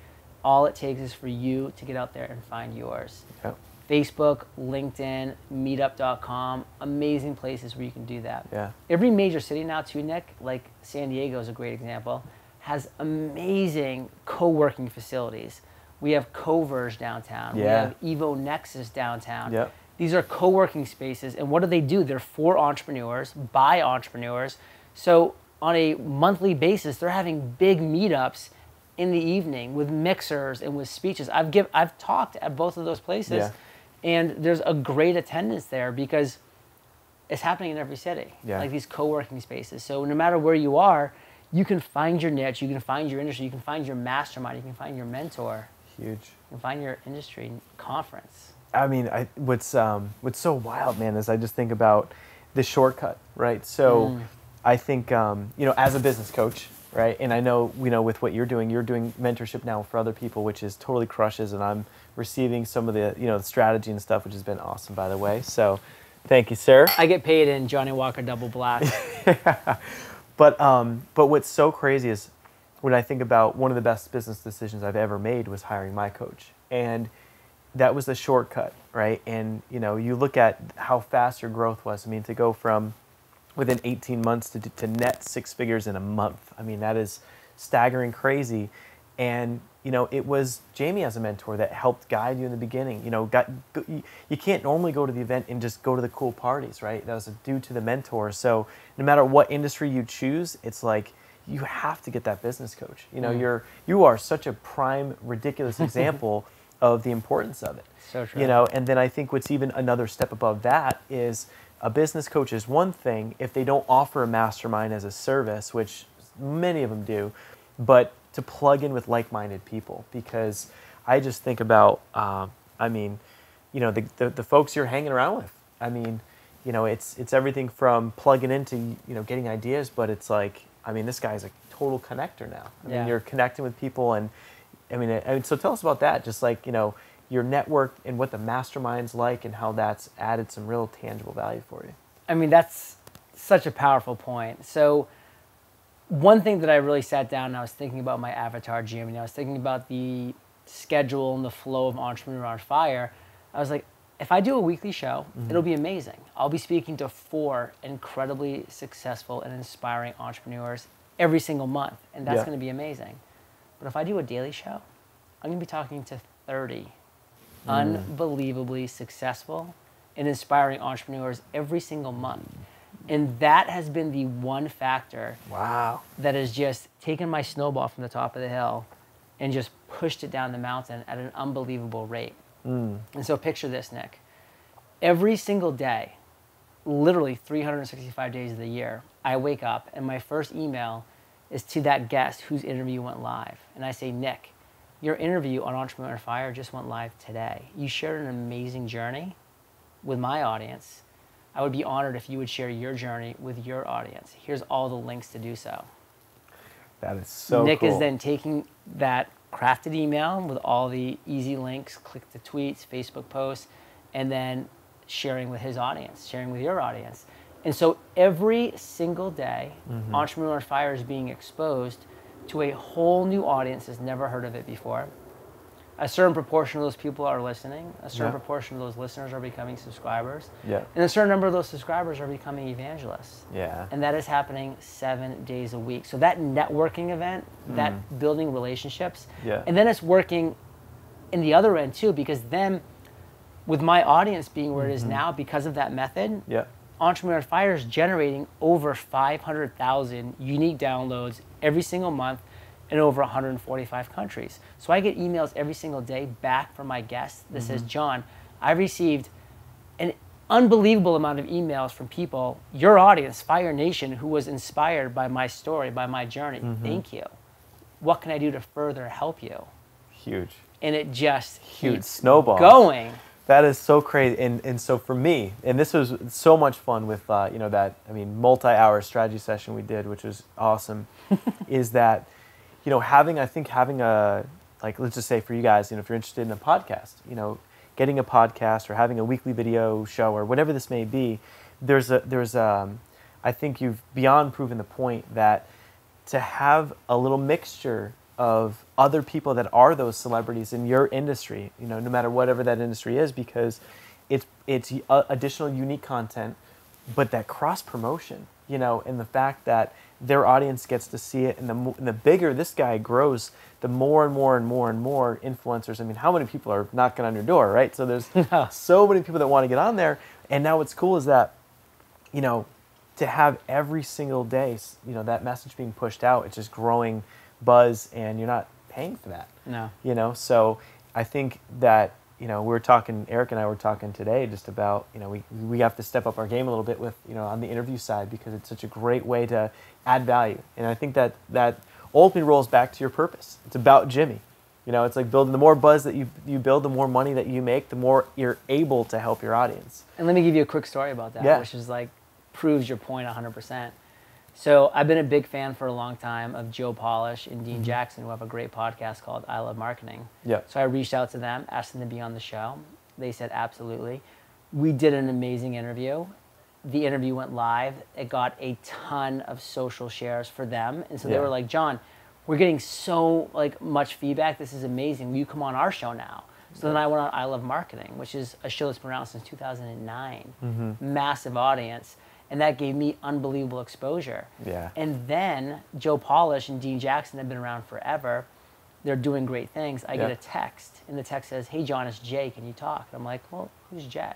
All it takes is for you to get out there and find yours. Yep. Facebook, LinkedIn, meetup.com, amazing places where you can do that. Yeah. Every major city now too, Nick, like San Diego is a great example, has amazing co-working facilities. We have Coverge downtown. Yeah. We have Evo Nexus downtown. Yep. These are co-working spaces, and what do? They're for entrepreneurs, by entrepreneurs. So on a monthly basis, they're having big meetups in the evening with mixers and with speeches. I've talked at both of those places, and there's a great attendance there because it's happening in every city, like these co-working spaces. So no matter where you are, you can find your niche, you can find your industry, you can find your mastermind, you can find your mentor. Huge. You can find your industry conference. I mean, what's so wild, man, is I just think about the shortcut, right? So I think, as a business coach, right, and I know, with what you're doing mentorship now for other people, which is totally crushes, and I'm receiving some of the, the strategy and stuff, which has been awesome, by the way. So thank you, sir. I get paid in Johnny Walker Double Black. But what's so crazy is when I think about one of the best business decisions I've ever made was hiring my coach. And that was the shortcut, right? And, you look at how fast your growth was. I mean, to go from within 18 months to net 6 figures in a month. I mean, that is staggering crazy. And, it was Jamie as a mentor that helped guide you in the beginning. You can't normally go to the event and just go to the cool parties, right? That was due to the mentor. So no matter what industry you choose, it's like you have to get that business coach. You are such a prime, ridiculous example of the importance of it. So true. And then I think what's even another step above that is a business coach is one thing if they don't offer a mastermind as a service, which many of them do, but to plug in with like-minded people. Because I just think about, the folks you're hanging around with. I mean, it's everything from plugging into, getting ideas, but it's like, this guy's a total connector now. I mean, you're connecting with people, and so tell us about that. Just like, your network and what the mastermind's like and how that's added some real tangible value for you. That's such a powerful point. So one thing that I really sat down and I was thinking about my avatar, Jim, I was thinking about the schedule and the flow of Entrepreneur on Fire. I was like, if I do a weekly show, it'll be amazing. I'll be speaking to 4 incredibly successful and inspiring entrepreneurs every single month, and that's going to be amazing. But if I do a daily show, I'm going to be talking to 30 unbelievably successful and inspiring entrepreneurs every single month. And that has been the one factor that has just taken my snowball from the top of the hill and just pushed it down the mountain at an unbelievable rate. And so picture this, Nick. Every single day, literally 365 days of the year, I wake up and my first email is to that guest whose interview went live. And I say, Nick, your interview on Entrepreneur on Fire just went live today. You shared an amazing journey with my audience. I would be honored if you would share your journey with your audience. Here's all the links to do so. That is so Nick cool. is then taking that crafted email with all the easy links, click to tweets, Facebook posts, and then sharing with his audience, sharing with your audience. And so every single day, Entrepreneur on Fire is being exposed to a whole new audience that's never heard of it before. A certain proportion of those people are listening. A certain proportion of those listeners are becoming subscribers. Yeah. And a certain number of those subscribers are becoming evangelists. Yeah. And that is happening 7 days a week. So that networking event, that building relationships, and then it's working in the other end too, because then with my audience being where it is now because of that method, Entrepreneur on Fire is generating over 500,000 unique downloads every single month in over 145 countries. So I get emails every single day back from my guests that says, John, I received an unbelievable amount of emails from people, your audience, Fire Nation, who was inspired by my story, by my journey. Thank you. What can I do to further help you? Huge. And it just keeps snowball going. That is so crazy. And so for me, and this was so much fun with, that, multi-hour strategy session we did, which was awesome, is that, having a, let's just say for you guys, if you're interested in a podcast, getting a podcast or having a weekly video show or whatever this may be, I think you've beyond proven the point that to have a little mixture of other people that are those celebrities in your industry, no matter whatever that industry is, because it's additional unique content, but that cross promotion, and the fact that their audience gets to see it, and the bigger this guy grows, the more and more and more and more influencers. How many people are knocking on your door, right? So there's so many people that want to get on there, and now what's cool is that, to have every single day, that message being pushed out, it's just growing buzz, and you're not paying for that. No. So I think that, Eric and I were talking today just about, we have to step up our game a little bit with, on the interview side, because it's such a great way to add value. And I think that ultimately rolls back to your purpose. It's about Jimmy. It's like building, the more buzz that you build, the more money that you make, the more you're able to help your audience. And let me give you a quick story about that, which is proves your point 100%. So I've been a big fan for a long time of Joe Polish and Dean Jackson, who have a great podcast called I Love Marketing. So I reached out to them, asked them to be on the show. They said absolutely. We did an amazing interview. The interview went live. It got a ton of social shares for them. And so they were like, John, we're getting so much feedback. This is amazing. Will you come on our show now? So then I went on I Love Marketing, which is a show that's been around since 2009. Massive audience. And that gave me unbelievable exposure. And then Joe Polish and Dean Jackson have been around forever. They're doing great things. I get a text, and the text says, hey, John, it's Jay. Can you talk? And I'm like, well, who's Jay?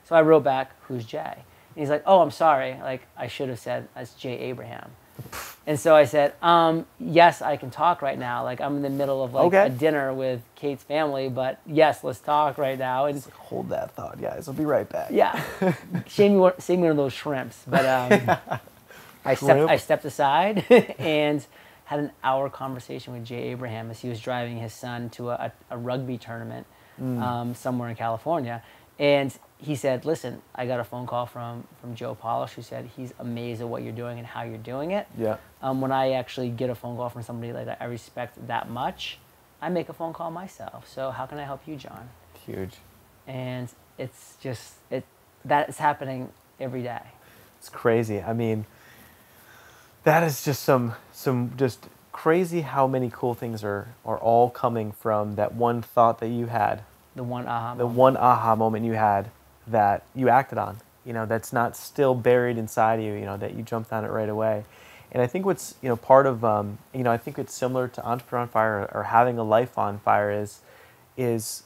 So I wrote back, who's Jay? And he's like, oh, I'm sorry. I should have said, that's Jay Abraham. And so I said, yes, I can talk right now. I'm in the middle of a dinner with Kate's family, but yes, let's talk right now. And hold that thought, guys. I'll be right back. Save me one of those shrimps. But I stepped aside and had an hour conversation with Jay Abraham as he was driving his son to a rugby tournament somewhere in California. And he said, listen, I got a phone call from Joe Polish, who said he's amazed at what you're doing and how you're doing it. When I actually get a phone call from somebody that I respect that much, I make a phone call myself. So how can I help you, John? Huge. And it's just, that is happening every day. It's crazy. That is just some just crazy how many cool things are all coming from that one thought that you had. The one aha moment. The one aha moment you had that you acted on, that's not still buried inside you, that you jumped on it right away. And I think what's, part of, I think it's similar to Entrepreneur on Fire or having a life on fire is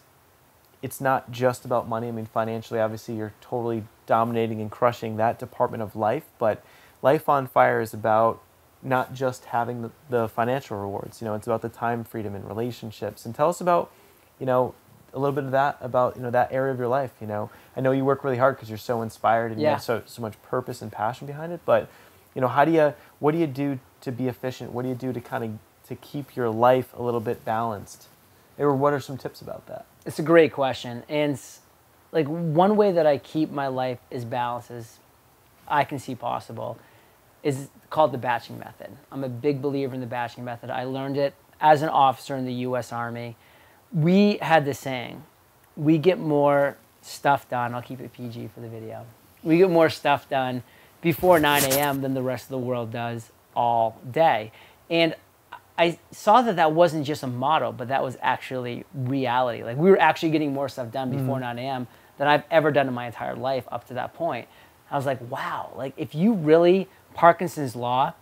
it's not just about money. Financially, obviously, you're totally dominating and crushing that department of life, but life on fire is about, not just having the financial rewards. You know, it's about the time freedom and relationships. And tell us about, you know, a little bit of that, about, you know, that area of your life. You know, I know you work really hard because you're so inspired and you have so much purpose and passion behind it. But, you know, what do you do to be efficient? What do you do to kind of to keep your life a little bit balanced? Or what are some tips about that? It's a great question. And like one way that I keep my life as balanced as I can see possible is called the batching method. I'm a big believer in the batching method. I learned it as an officer in the U.S. Army. We had this saying, we get more stuff done. I'll keep it PG for the video. We get more stuff done before 9 a.m. than the rest of the world does all day. And I saw that that wasn't just a motto, but that was actually reality. Like we were actually getting more stuff done before 9 a.m. than I've ever done in my entire life up to that point. I was like, wow, like if you really, Parkinson's law,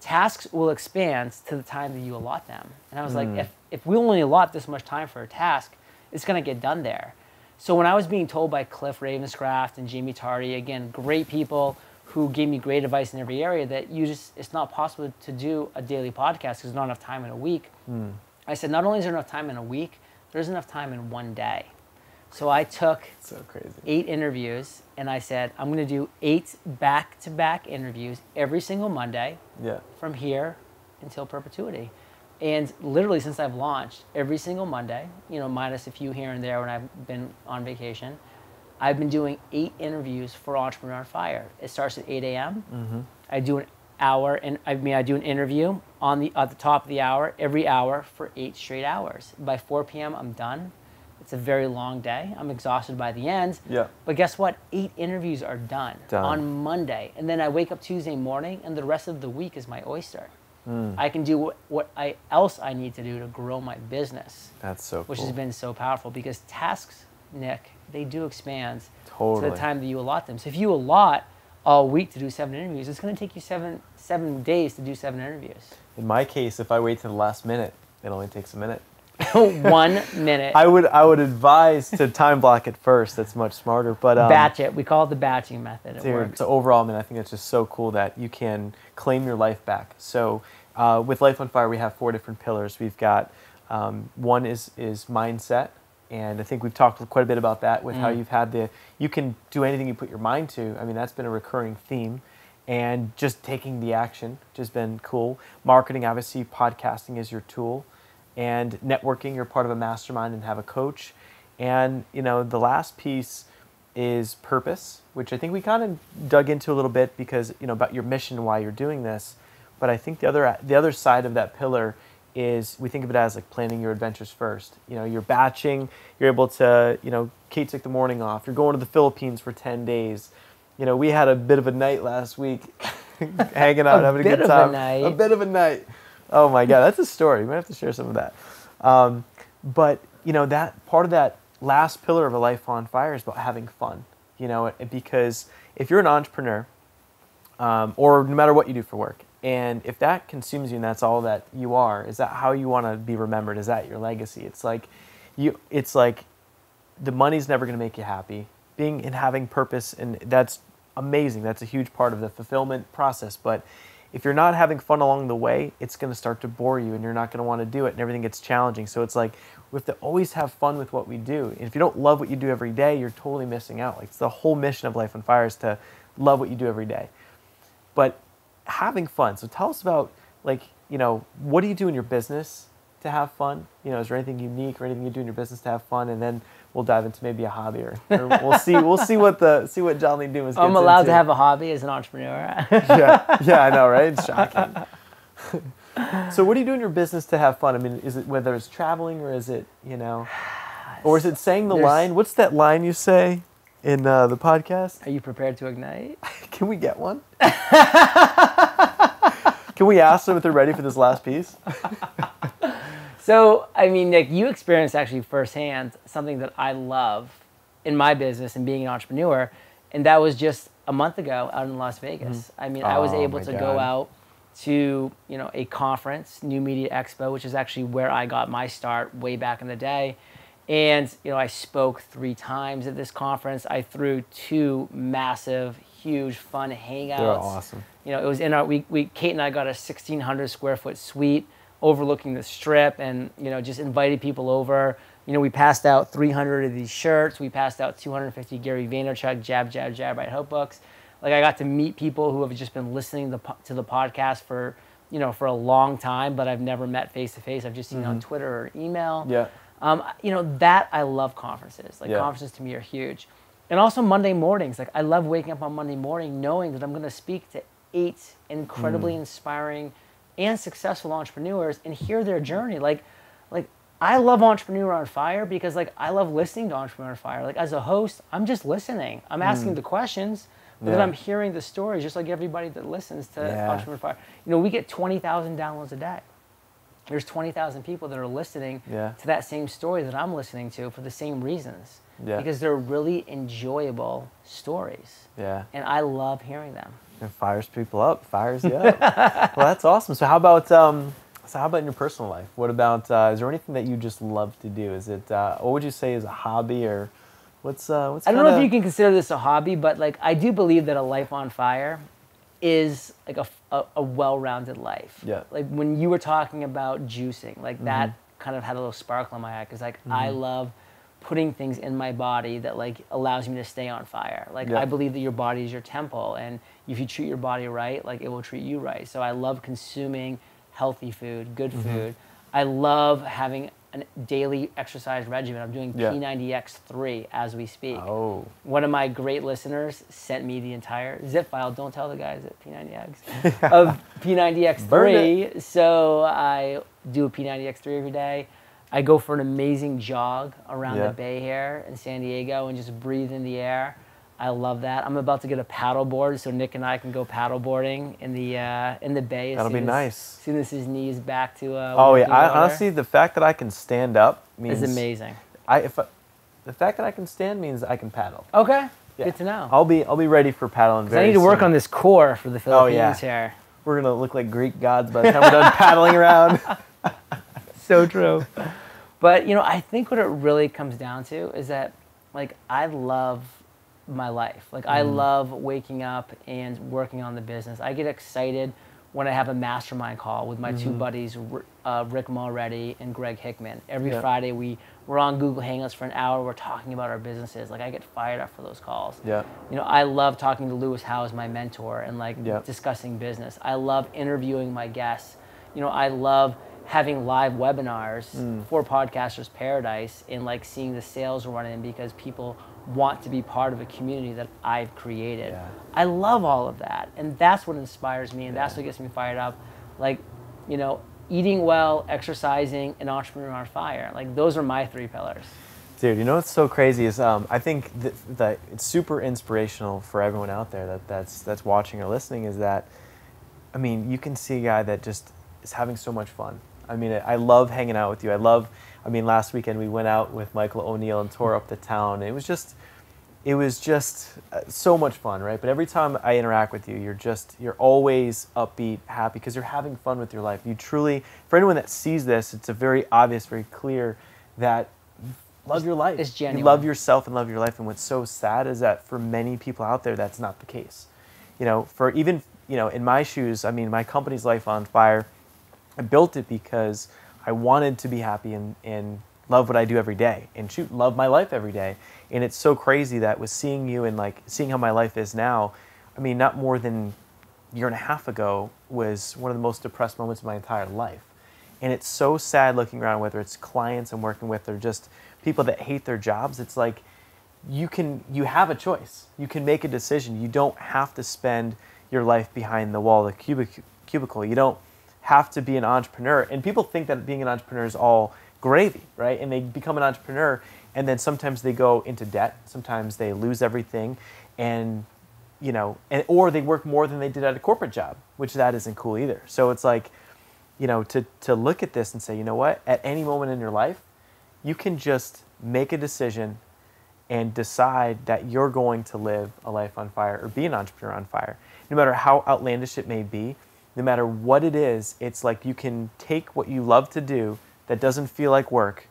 tasks will expand to the time that you allot them. And I was like, if we only allot this much time for a task, it's gonna get done there. So when I was being told by Cliff Ravenscraft and Jamie Tardy, again, great people who gave me great advice in every area, that it's not possible to do a daily podcast because there's not enough time in a week. I said, not only is there enough time in a week, there's enough time in one day. So I took 8 interviews and I said, I'm going to do 8 back-to-back interviews every single Monday from here until perpetuity. And literally since I've launched, every single Monday, you know, minus a few here and there when I've been on vacation, I've been doing 8 interviews for Entrepreneur on Fire. It starts at 8 a.m. I do an hour, and I do an interview at the top of the hour, every hour for 8 straight hours. By 4 p.m., I'm done. It's a very long day. I'm exhausted by the end. But guess what? 8 interviews are done on Monday. And then I wake up Tuesday morning, and the rest of the week is my oyster. I can do what else I need to do to grow my business. That's so cool. Which has been so powerful because tasks, Nick, they do expand to the time that you allot them. So if you allot a week to do 7 interviews, it's going to take you seven days to do 7 interviews. In my case, if I wait to the last minute, it only takes a minute. 1 minute. I would advise to time block it first. That's much smarter. But batch it. We call it the batching method. It works. So overall, man, I think it's just so cool that you can claim your life back. So with Life on Fire, we have 4 different pillars. We've got one is mindset. And I think we've talked quite a bit about that with how you've had you can do anything you put your mind to. I mean, that's been a recurring theme. And just taking the action, which has been cool. Marketing, obviously, podcasting is your tool. And networking, you're part of a mastermind and have a coach. And, you know, the last piece is purpose, which I think we kind of dug into a little bit because, you know, about your mission, why you're doing this. But I think the other side of that pillar is we think of it as like planning your adventures first. You know, you're batching, you're able to, you know, Kate took the morning off, you're going to the Philippines for 10 days. You know, we had a bit of a night last week, hanging out, having a good time. A bit of a night. Oh my God, that's a story. We might have to share some of that. But, you know, that part of that last pillar of a life on fire is about having fun. You know, because if you're an entrepreneur, or no matter what you do for work, and if that consumes you and that's all that you are, is that how you want to be remembered? Is that your legacy? It's like the money's never going to make you happy. Being and having purpose, and that's amazing. That's a huge part of the fulfillment process. But if you're not having fun along the way, it's going to start to bore you and you're not going to want to do it and everything gets challenging. So it's like we have to always have fun with what we do. And if you don't love what you do every day, you're totally missing out. Like it's the whole mission of Life on Fire is to love what you do every day. But having fun. So tell us about, like, you know, what do you do in your business to have fun? You know, is there anything unique or anything you do in your business to have fun? And then we'll dive into maybe a hobby or we'll see what John Lee Dumas gets I'm allowed into. To have a hobby as an entrepreneur. yeah, I know, right? It's shocking. So what do you do in your business to have fun? I mean, is it whether it's traveling or is it, you know, or is it saying the line? What's that line you say in the podcast? Are you prepared to ignite? Can we get one? Can we ask them if they're ready for this last piece? So, I mean, Nick, you experienced actually firsthand something that I love in my business and being an entrepreneur, and that was just a month ago out in Las Vegas. I mean, I was able to go out to, you know, a conference, New Media Expo, which is actually where I got my start way back in the day. And, you know, I spoke 3 times at this conference. I threw 2 massive, huge, fun hangouts. They're awesome. You know, it was in our, Kate and I got a 1,600 square foot suite overlooking the strip, and, you know, just invited people over. You know, we passed out 300 of these shirts. We passed out 250 Gary Vaynerchuk Jab, Jab, Jab, Right Hook books. Like, I got to meet people who have just been listening to the podcast for, you know, for a long time, but I've never met face to face. I've just seen on Twitter or email. Yeah. You know, that I love conferences. Like, conferences to me are huge. And also Monday mornings. Like, I love waking up on Monday morning knowing that I'm going to speak to 8 incredibly inspiring and successful entrepreneurs and hear their journey. Like I love Entrepreneur on Fire because, like, I love listening to Entrepreneur on Fire. Like, as a host, I'm just listening. I'm asking the questions, but then I'm hearing the stories, just like everybody that listens to Entrepreneur on Fire. You know, we get 20,000 downloads a day. There's 20,000 people that are listening to that same story that I'm listening to for the same reasons. Because they're really enjoyable stories. And I love hearing them. It fires people up, fires you up. Well, that's awesome. So how about in your personal life? What about, is there anything that you just love to do? Is it, what would you say is a hobby, or what's I don't know if you can consider this a hobby, but, like, I do believe that a life on fire is like a well-rounded life. Like, when you were talking about juicing, like that kind of had a little sparkle in my eye, because, like, I love putting things in my body that, like, allows me to stay on fire. Like, I believe that your body is your temple, and if you treat your body right, like, it will treat you right. So I love consuming healthy food, good food. I love having a daily exercise regimen. I'm doing P90X3 as we speak. One of my great listeners sent me the entire zip file. Don't tell the guys at P90X of P90X3. So I do a P90X3 every day. I go for an amazing jog around the Bay here in San Diego and just breathe in the air. I love that. I'm about to get a paddle board so Nick and I can go paddle boarding in the Bay. That'll be nice. As soon as his knee's back to honestly, the fact that I can stand up means is amazing. The fact that I can stand means I can paddle. Okay, good to know. I'll be ready for paddling very soon. I need to work on this core for the Philippines here. We're gonna look like Greek gods by the time we're done paddling around. So true. But, you know, I think what it really comes down to is that, like, I love my life. Like, I love waking up and working on the business. I get excited when I have a mastermind call with my two buddies, Rick Mulready and Greg Hickman. Every Friday we're on Google Hangouts for an hour. We're talking about our businesses. Like, I get fired up for those calls. You know, I love talking to Lewis Howes, my mentor, and, like, discussing business. I love interviewing my guests. You know, I love having live webinars for Podcasters Paradise and, like, seeing the sales run in because people want to be part of a community that I've created. I love all of that, and that's what inspires me, and that's what gets me fired up. Like, you know, eating well, exercising, and Entrepreneur on Fire. Like, those are my 3 pillars. Dude, you know what's so crazy is I think that it's super inspirational for everyone out there that's watching or listening, is that, I mean, you can see a guy that just is having so much fun. I mean, I love hanging out with you. I mean, last weekend we went out with Michael O'Neill and tore up the town. It was just so much fun, right? But every time I interact with you, you're always upbeat, happy, because you're having fun with your life. You truly, for anyone that sees this, it's a very obvious, very clear that you love your life. It's genuine. You love yourself and love your life. And what's so sad is that for many people out there, that's not the case. You know, for even, you know, in my shoes, I mean, my company's Life on Fire, I built it because I wanted to be happy and love what I do every day and love my life every day. And it's so crazy that with seeing you and, like, seeing how my life is now, I mean, not more than a year and a half ago was one of the most depressed moments of my entire life. And it's so sad looking around, whether it's clients I'm working with or just people that hate their jobs. It's like you have a choice. You can make a decision. You don't have to spend your life behind the wall, the cubicle. You don't have to be an entrepreneur. And people think that being an entrepreneur is all gravy, right? And they become an entrepreneur, and then sometimes they go into debt. Sometimes they lose everything, and, you know, or they work more than they did at a corporate job, which that isn't cool either. So it's like, you know, to look at this and say, you know what, at any moment in your life, you can just make a decision and decide that you're going to live a life on fire or be an entrepreneur on fire. No matter how outlandish it may be, no matter what it is, it's like you can take what you love to do that doesn't feel like work,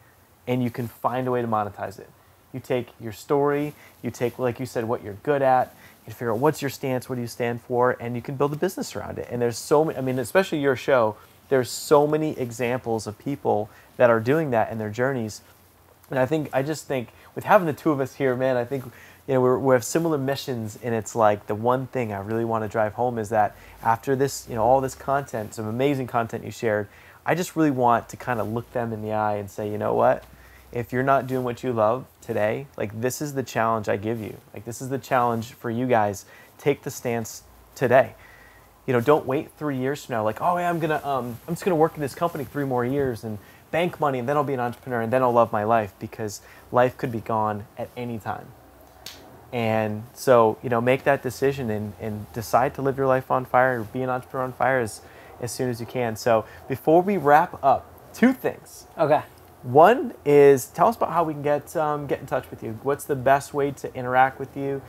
and you can find a way to monetize it. You take your story, you take, like you said, what you're good at, you figure out what's your stance, what do you stand for, and you can build a business around it. And there's so many, I mean, especially your show, there's so many examples of people that are doing that in their journeys. And I just think with having the two of us here, man, I think, you know, we have similar missions, and it's like the one thing I really want to drive home is that after this, you know, all this content, some amazing content you shared, I just really want to kind of look them in the eye and say, you know what? If you're not doing what you love today, like, this is the challenge I give you. Like, this is the challenge for you guys. Take the stance today. You know, don't wait 3 years from now. Like, oh yeah, I'm just gonna work in this company 3 more years and bank money, and then I'll be an entrepreneur, and then I'll love my life, because life could be gone at any time. And so, you know, make that decision and decide to live your life on fire, or be an entrepreneur on fire as soon as you can. So before we wrap up, 2 things. Okay. One is, tell us about how we can get in touch with you. What's the best way to interact with you?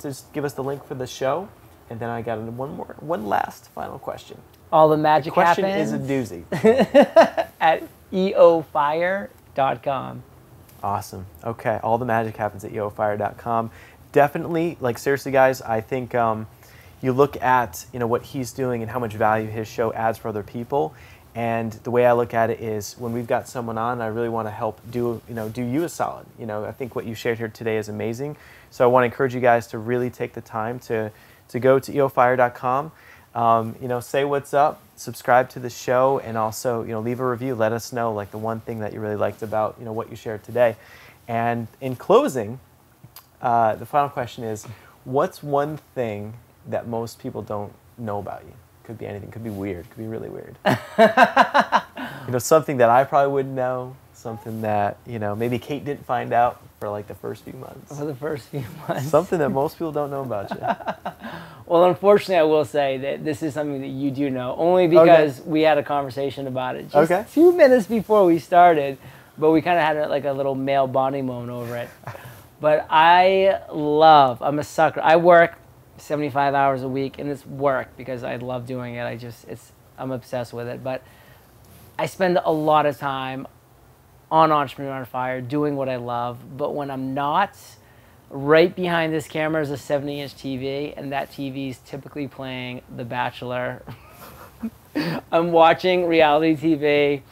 Just give us the link for the show. And then I got one last final question. All the magic happens. The question is a doozy. At eofire.com. Awesome. Okay. All the magic happens at eofire.com. Definitely, like, seriously, guys, I think you look at, you know, what he's doing and how much value his show adds for other people. And the way I look at it is, when we've got someone on, I really want to help do you a solid. You know, I think what you shared here today is amazing. So I want to encourage you guys to really take the time to go to eofire.com. You know, say what's up, subscribe to the show, and also, you know, leave a review. Let us know, like, the one thing that you really liked about, you know, what you shared today. And in closing, the final question is, what's one thing that most people don't know about you? Could be anything. Could be weird. Could be really weird. You know, something that I probably wouldn't know. Something that, you know, maybe Kate didn't find out for like the first few months. For the first few months. Something that most people don't know about you. Well, unfortunately, I will say that this is something that you do know, only because we had a conversation about it just 2 minutes before we started, but we kind of had like a little male bonding moment over it. But I'm a sucker. I work 75 hours a week, and it's work because I love doing it. I'm obsessed with it. But I spend a lot of time on Entrepreneur on Fire doing what I love. But when I'm not, right behind this camera is a 70-inch TV, and that TV is typically playing The Bachelor. I'm watching reality TV.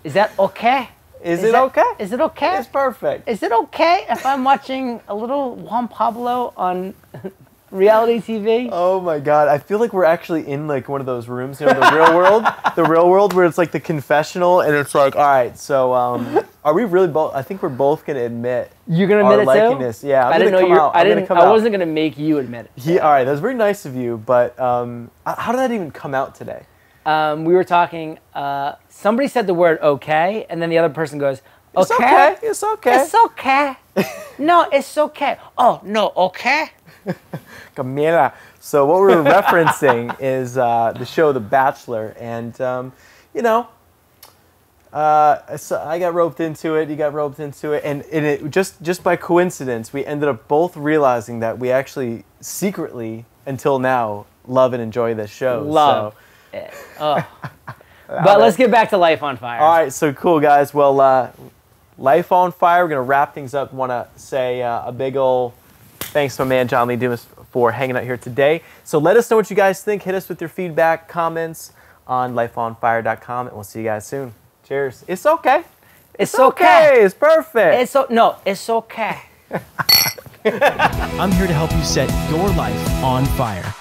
Is that okay? Is it okay? Is it okay? It's perfect. Is it okay if I'm watching a little Juan Pablo on reality TV? Oh my God. I feel like we're actually in like one of those rooms, you know, the real world where it's like the confessional, and it's like, all right, so are we really both, I think we're both going to admit you're going to admit it too? This. Yeah, I wasn't going to make you admit it. All right, that was very nice of you, but how did that even come out today? We were talking, somebody said the word okay, and then the other person goes, okay? It's okay. It's okay. It's okay. No, it's okay. Oh, no, okay? Camila. So what we're referencing is the show The Bachelor, and, you know, so I got roped into it, you got roped into it, and it just by coincidence, we ended up both realizing that we actually secretly, until now, love and enjoy this show. Love. So. Oh. But let's get back to Life on Fire. All right, so cool, guys. Well, Life on Fire, we're going to wrap things up. Want to say a big ol' thanks to my man, John Lee Dumas, for hanging out here today. So let us know what you guys think. Hit us with your feedback, comments on lifeonfire.com, and we'll see you guys soon. Cheers. It's okay. It's okay. It's perfect. It's okay. I'm here to help you set your life on fire.